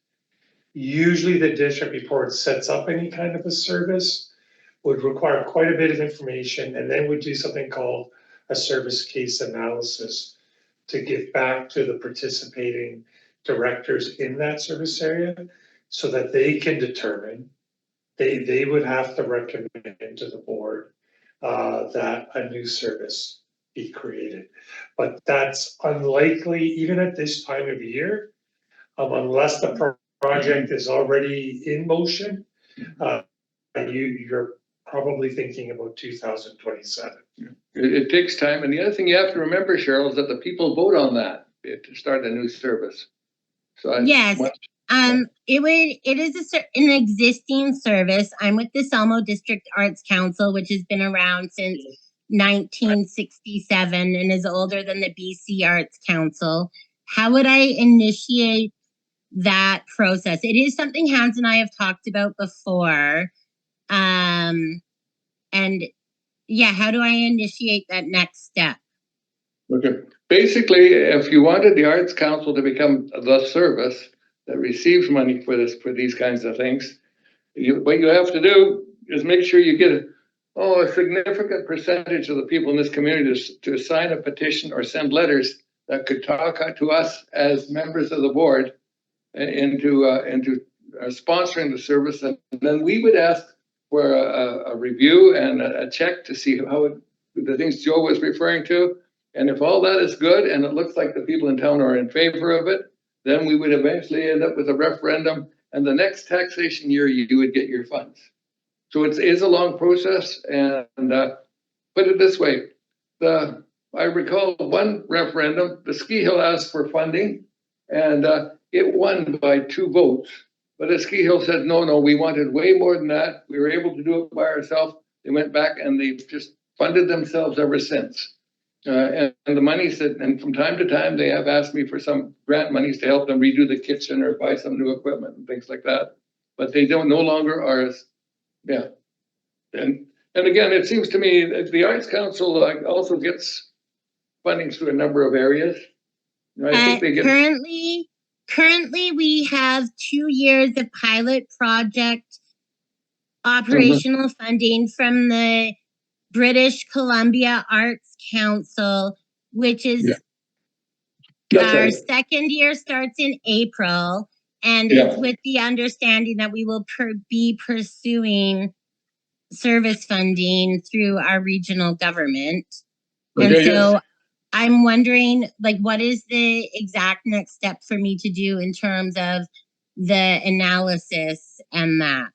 Usually the district report sets up any kind of a service, would require quite a bit of information, and then would do something called a service case analysis to give back to the participating directors in that service area so that they can determine, they would have to recommend to the board that a new service be created. But that's unlikely, even at this time of year, unless the project is already in motion. You're probably thinking about 2027. It takes time, and the other thing you have to remember, Cheryl, is that the people vote on that to start a new service. So Yes. It is an existing service. I'm with the Salmo District Arts Council, which has been around since 1967 and is older than the BC Arts Council. How would I initiate that process? It is something Hans and I have talked about before. And yeah, how do I initiate that next step? Okay. Basically, if you wanted the Arts Council to become the service that receives money for these kinds of things, what you have to do is make sure you get a significant percentage of the people in this community to sign a petition or send letters that could talk to us as members of the board into sponsoring the service, and then we would ask for a review and a check to see how the things Joe was referring to. And if all that is good and it looks like the people in town are in favor of it, then we would eventually end up with a referendum, and the next taxation year you would get your funds. So it is a long process, and put it this way, I recall one referendum, the ski hill asked for funding, and it won by 2 votes. But the ski hill said, no, we wanted way more than that. We were able to do it by ourselves. They went back and they've just funded themselves ever since. And the money said, and from time to time, they have asked me for some grant monies to help them redo the kitchen or buy some new equipment and things like that. But they no longer are, yeah. And again, it seems to me that the Arts Council also gets funding through a number of areas. I think they get Currently, we have 2 years of pilot project operational funding from the British Columbia Arts Council, which is our second year starts in April, and it's with the understanding that we will be pursuing service funding through our regional government. And so I'm wondering, like, what is the exact next step for me to do in terms of the analysis and that?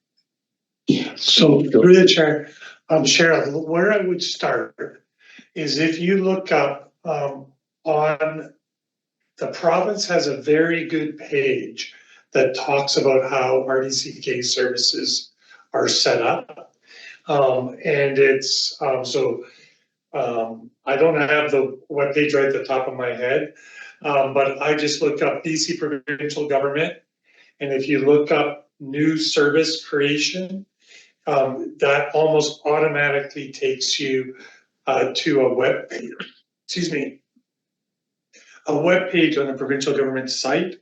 So through the chair, Cheryl, where I would start is if you look up on the province has a very good page that talks about how RDCK services are set up. And it's I don't have the webpage right at the top of my head, but I just looked up BC provincial government. And if you look up new service creation, that almost automatically takes you to a web page, a web page on the provincial government site.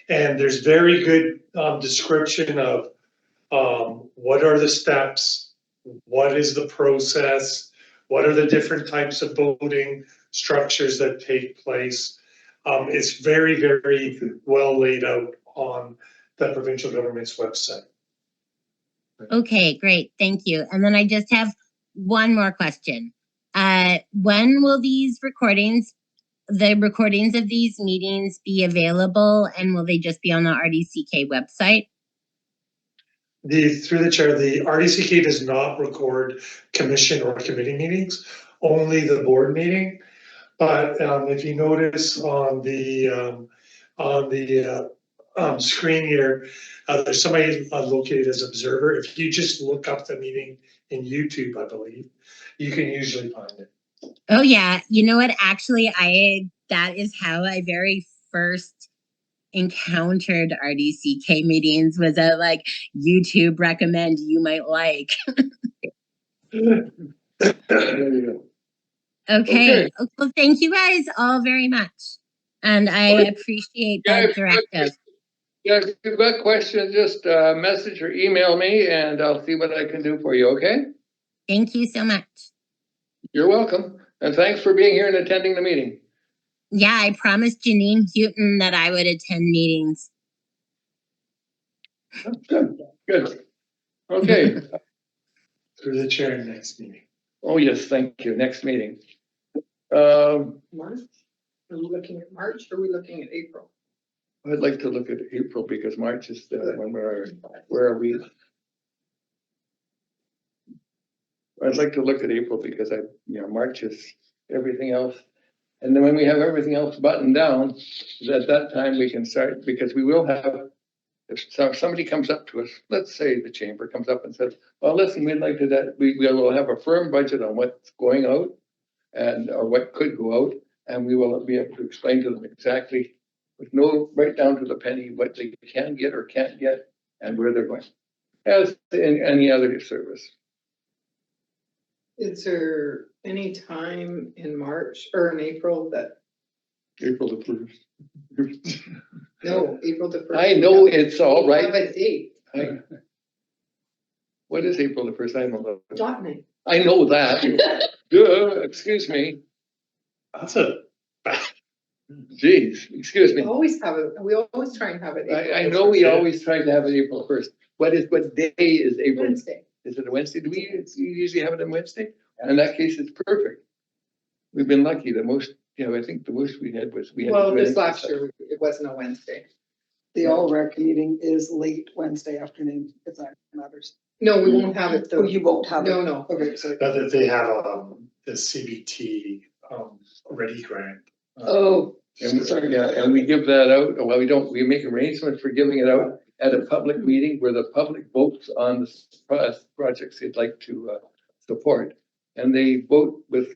And there's very good description of what are the steps, what is the process, what are the different types of voting structures that take place. It's very, very well laid out on the provincial government's website. Okay, great. Thank you. And then I just have one more question. When will these recordings, the recordings of these meetings be available, and will they just be on the RDCK website? Through the chair, the RDCK does not record commission or committee meetings, only the board meeting. But if you notice on the screen here, there's somebody located as observer. If you just look up the meeting in YouTube, I believe, you can usually find it. Oh yeah, you know what? Actually, that is how I very first encountered RDCK meetings, was a like YouTube recommend you might like. There you go. Okay. Well, thank you guys all very much. And I appreciate the directive. Yeah, if you've got questions, just message or email me and I'll see what I can do for you, okay? Thank you so much. You're welcome. And thanks for being here and attending the meeting. Yeah, I promised Janine Houghton that I would attend meetings. Good, good. Okay. Through the chair next meeting. Oh, yes, thank you. Next meeting. March? Are we looking at March or are we looking at April? I'd like to look at April because March is the when where are we? I'd like to look at April because March is everything else. And then when we have everything else buttoned down, at that time we can start, because we will have, if somebody comes up to us, let's say the chamber comes up and says, well, listen, we'd like to, that we will have a firm budget on what's going out and, or what could go out. And we will be able to explain to them exactly, with no, right down to the penny, what they can get or can't get and where they're going, as in any other service. Is there any time in March or in April that, April the 1st. no, April the 1st? I know it's all We have right. a date, What is April the 1st? I don't know. dot night. I know that. Duh, excuse me. That's a Jeez, excuse We me. always have it, we always try and have it. I April know we Yeah. always try to have it April 1st. What day is April? Wednesday. Is it a Wednesday? Do we usually have it on Wednesday? In that case, it's perfect. We've been lucky. The most, I think the most we had was we had. Well, this last year, it wasn't a Wednesday. The all rec meeting is late Wednesday afternoon, if that matters. No, we won't have it Oh, though. you won't have it? No. Okay, so, that they have the CBT ready grant. oh, And and we give that out, well, we don't, we make arrangements for giving it out at a public meeting where the public votes on the projects they'd like to support. And they vote with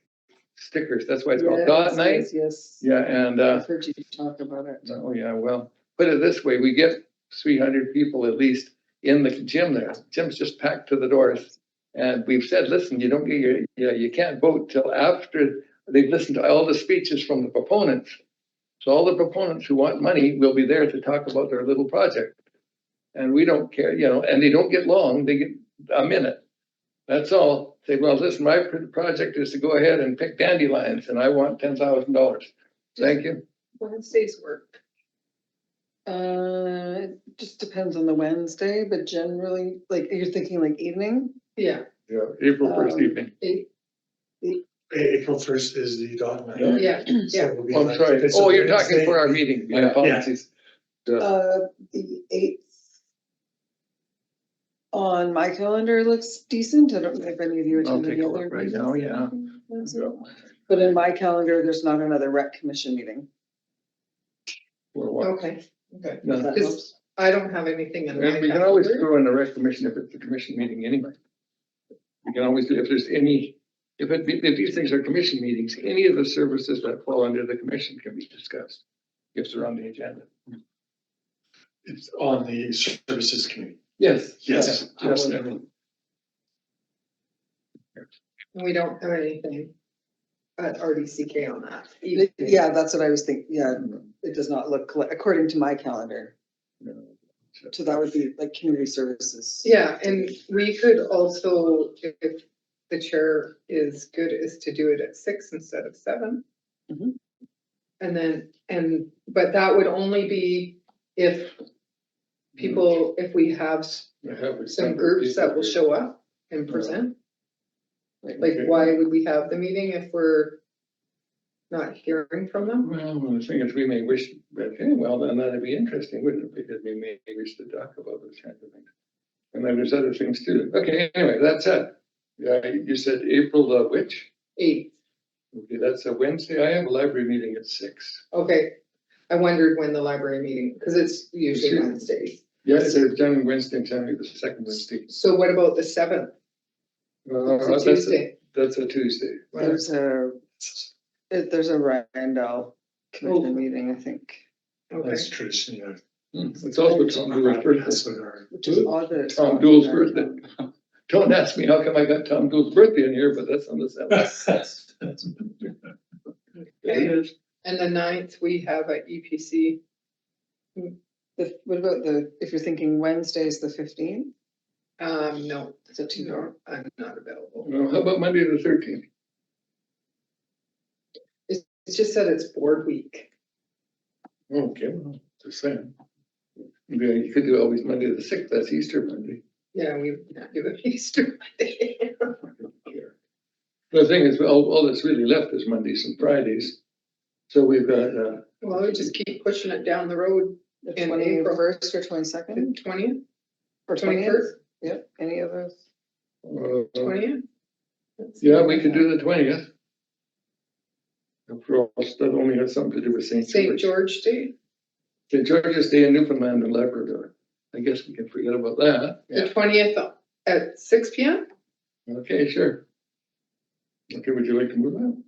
stickers. That's why it's called dot night. yes. Yeah, and I've heard you talk about it. oh yeah, well, put it this way, we get 300 people at least in the gym there. Gym's just packed to the doors. And we've said, listen, you don't get you can't vote till after they've listened to all the speeches from the proponents. So all the proponents who want money will be there to talk about their little project. And we don't care, and they don't get long, they get a minute. That's all. Say, well, listen, my project is to go ahead and pick dandelions and I want $10,000. Thank you. Wednesdays work. It just depends on the Wednesday, but generally, like, you're thinking like evening? Yeah. Yeah, April 1st evening. April 1st is the dot night. Yeah, So yeah. it'll be Oh, I'm like- sorry. it's a Oh, you're talking Wednesday. for our meeting. My Yeah. apologies. The 8th on my calendar looks decent. I don't know if any of you I'll attended take the a other. look right now, yeah. But in my calendar, there's not another rec commission meeting. For what? Okay, okay. No. If that Because helps. I don't have anything in my And we can always calendar. throw in a rec commission if it's a commission meeting anyway. We can always do, if there's any, if these things are commission meetings, any of the services that fall under the commission can be discussed. If they're on the agenda. It's on the services committee. Yes. Yes. Yes. We don't have anything at RDCK on that. either. Yeah, that's what I was thinking. Yeah, it does not look, according to my calendar. So that would be like community services. Yeah, and we could also, if the chair is good, is to do it at 6 instead of 7. Mhm. And then, but that would only be if people, if we have some groups that will show up and present. Like, why would we have the meeting if we're not hearing from them? Well, the thing is, we may wish, okay, well, then that'd be interesting, wouldn't it? Because we may wish to talk about those kinds of things. And then there's other things too. Okay, anyway, that's it. Yeah, you said April the which? 8. Okay, that's a Wednesday. I have a library meeting at 6. Okay, I wondered when the library meeting, because it's usually Wednesdays. Yes, they're done Wednesday, and generally the second Wednesday. So what about the 7th? It's a Tuesday. That's a Tuesday. There's a Randall commission meeting, I think. Okay, That's tradition, yeah. It's also Tom Dool's That's birthday. what our- Which is odd that it's Tom not Dool's in there. birthday. Don't ask me how come I got Tom Dool's birthday in here, but that's on the 7th. It okay. is. And the 9th, we have a EPC What about if you're thinking Wednesday's the 15th? No, it's a two, I'm not available. Well, how about Monday the 13th? It's just that it's board week. Okay, well, just saying. Yeah, you could do always Monday the 6th, that's Easter Monday. Yeah, we can't do it Easter Monday. The thing is, all that's really left is Mondays and Fridays. So we've got, Well, we just keep pushing it down the road. The In April. 21st or 22nd? The 20th, Or 21st, 20th? Yep, any of those. 20th? yeah, we could do the 20th. For us, that only has something to do with St. St. George. George Day, St. George's Day in Newfoundland and Labrador. I guess we can forget about that. the 20th at 6 p.m. Okay, sure. Okay, would you like to move on?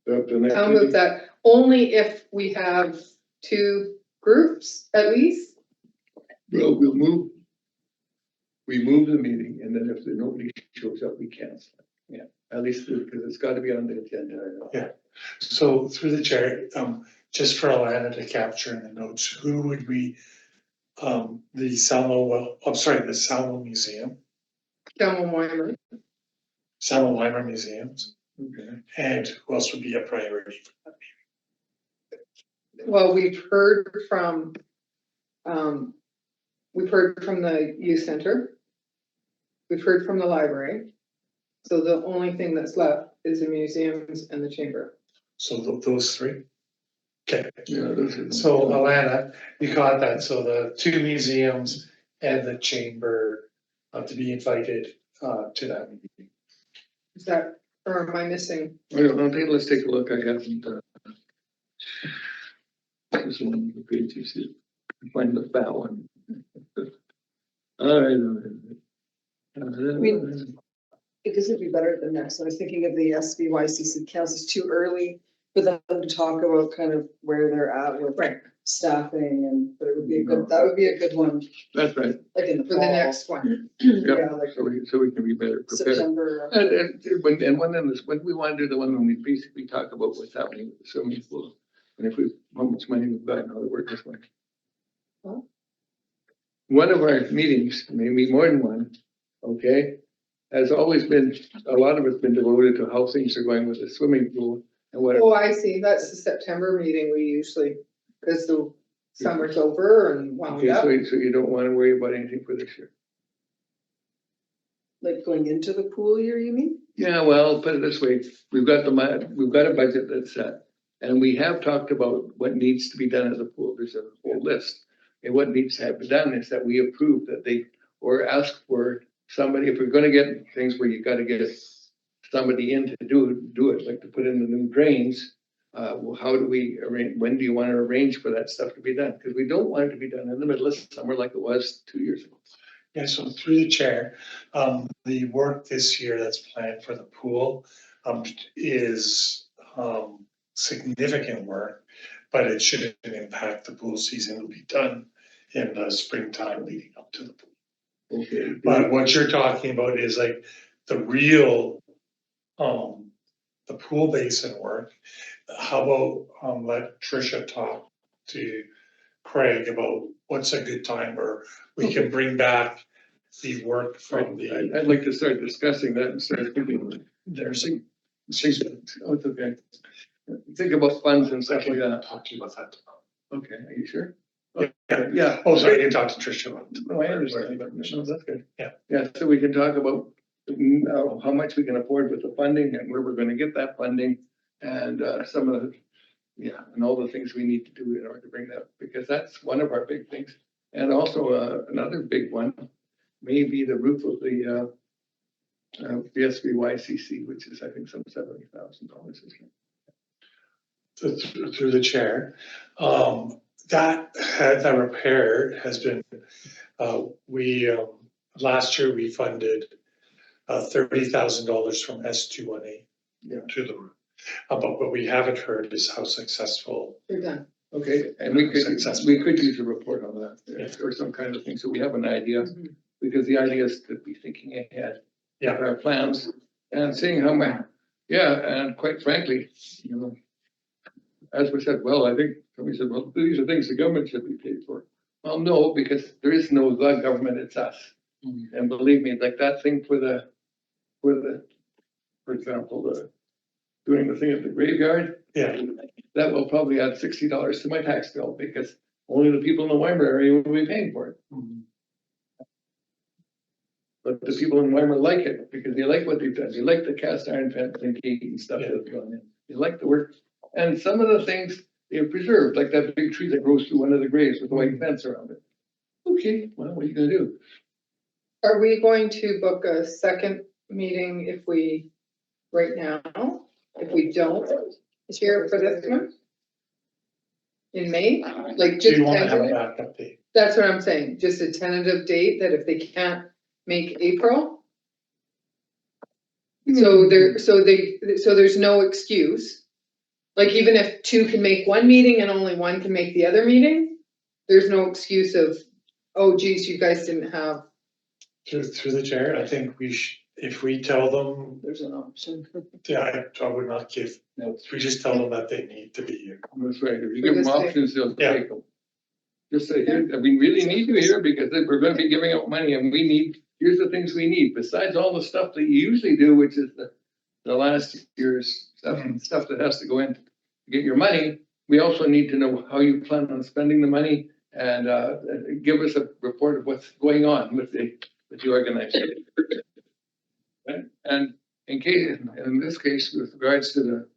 The next I'll meeting? move that, only if we have 2 groups at least. Well, we move the meeting, and then if nobody shows up, we cancel it. Yeah, at least because it's got to be on the agenda. Yeah. So through the chair, just for Alana to capture in the notes, who would we, the Salmo, the Salmo Museum, Salmo Weimer. Salmo Weimer Museums, Okay. and who else would be a priority for that Well, we've heard from the youth center. We've heard from the library. So the only thing that's left is the museums and the chamber. So those 3? Okay, Yeah, those are. so Alana, you caught that, so the 2 museums and the chamber to be invited to that meeting. Is that, or am I missing? I don't know, let's take a look, I haven't, this is one of the pages, you find the fat one. All right. It doesn't be better than next. I was thinking of the SBYCC council. It's too early for them to talk about kind of where they're at with staffing but it would be that would be a good one, That's right, like in the For the fall. next one. Yeah, like so we can be better prepared. September. And when we want to do the one when we basically talk about what's happening with the swimming pool, and how much money we've got and how to work this one. Well. One of our meetings, maybe more than one, okay, has always been, a lot of it's been devoted to how things are going with the swimming pool and what. Oh, I see. That's the September meeting we usually, because the summer's over and wound Okay, up. so you don't want to worry about anything for this year? Like going into the pool year, you mean? Yeah, well, put it this way, we've got a budget that's set, and we have talked about what needs to be done at the pool. There's a whole list. And what needs to be done is that we approve that or ask for somebody, if we're gonna get things where you gotta get somebody in to do it, like to put in the new drains. Well, how do we arrange, when do you want to arrange for that stuff to be done? Because we don't want it to be done in the middle of summer like it was 2 years ago. Yeah, so through the chair, the work this year that's planned for the pool is significant work, but it shouldn't impact the pool season. It'll be done in the springtime leading up to the pool. Okay. But what you're talking about is like the real, the pool basin work. How about let Tricia talk to Craig about what's a good time where we can bring back the work from the. I'd like to start discussing that and start thinking, There's oh, it's okay. Think about funds and stuff like that. Talk to you about that. Okay, are you sure? Yeah. Yeah. Oh, sorry, I didn't talk to Tricia about. No, I understand, but no, that's good. Yeah. Yeah, so we can talk about how much we can afford with the funding and where we're gonna get that funding and some of the, and all the things we need to do in order to bring that, because that's one of our big things. And also another big one may be the roof of the SBYCC, which is, I think, some $70,000. Through the chair, that repair has been, last year we funded $30,000 from S218 to the roof. But what we haven't heard is how successful. You're done. Okay, and we could use a report on that or some kind of thing, so we have an idea, because the idea is to be thinking ahead. Yeah. Our plans and seeing how much, and quite frankly, as we said, well, I think somebody said, well, these are things the government should be paid for. Well, no, because there is no the government, it's us. Mhm. And believe me, like that thing for example, doing the thing at the graveyard, Yeah, that will probably add $60 to my tax bill because only the people in the Weimar area will be paying for it. Mhm. But the people in Weimar like it because they like what they've done. They like the cast iron fence and gate and stuff that's gone in. They like the work. And some of the things they have preserved, like that big tree that grows through one of the graves with the white fence around it. Okay, well, what are you gonna do? Are we going to book a second meeting if we, right now, if we don't here for this one? In May, like do just you want to have a tentative, backup date? that's what I'm saying, just a tentative date that if they can't make April. So there's no excuse. Like even if two can make one meeting and only one can make the other meeting, there's no excuse of, oh geez, you guys didn't have. Through the chair, I think we if we tell them, There's an option. yeah, I would not give, no, we just tell them that they need to be here. That's right. If you For give them this thing. options, they'll Yeah. take them. Just say, here, we really need you here because we're gonna be giving out money and we need, here's the things we need, besides all the stuff that you usually do, which is the last year's stuff that has to go in to get your money. We also need to know how you plan on spending the money and give us a report of what's going on with the organization. Right? And in this case, with regards to the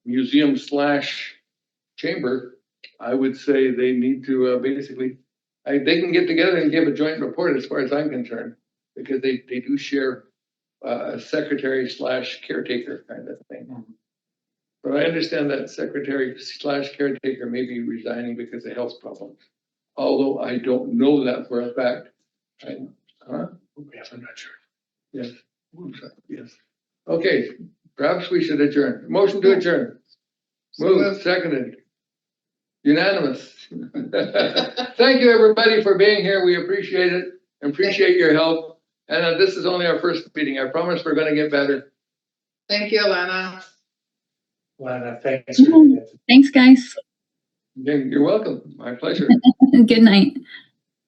museum / chamber, I would say they need to basically, they can get together and give a joint report as far as I'm concerned, because they do share secretary / caretaker kind of thing. But I understand that secretary / caretaker may be resigning because of health problems, although I don't know that for a fact. Huh? I'm not sure. Yes. Yes. Okay, perhaps we should adjourn. Motion to adjourn. Moved, seconded. Unanimous. Thank you, everybody, for being here. We appreciate it and appreciate your help. And this is only our first meeting. I promise we're gonna get better. Thank you, Alana. Lana, thanks for doing it. Thanks, guys. You're welcome. My pleasure. Good night.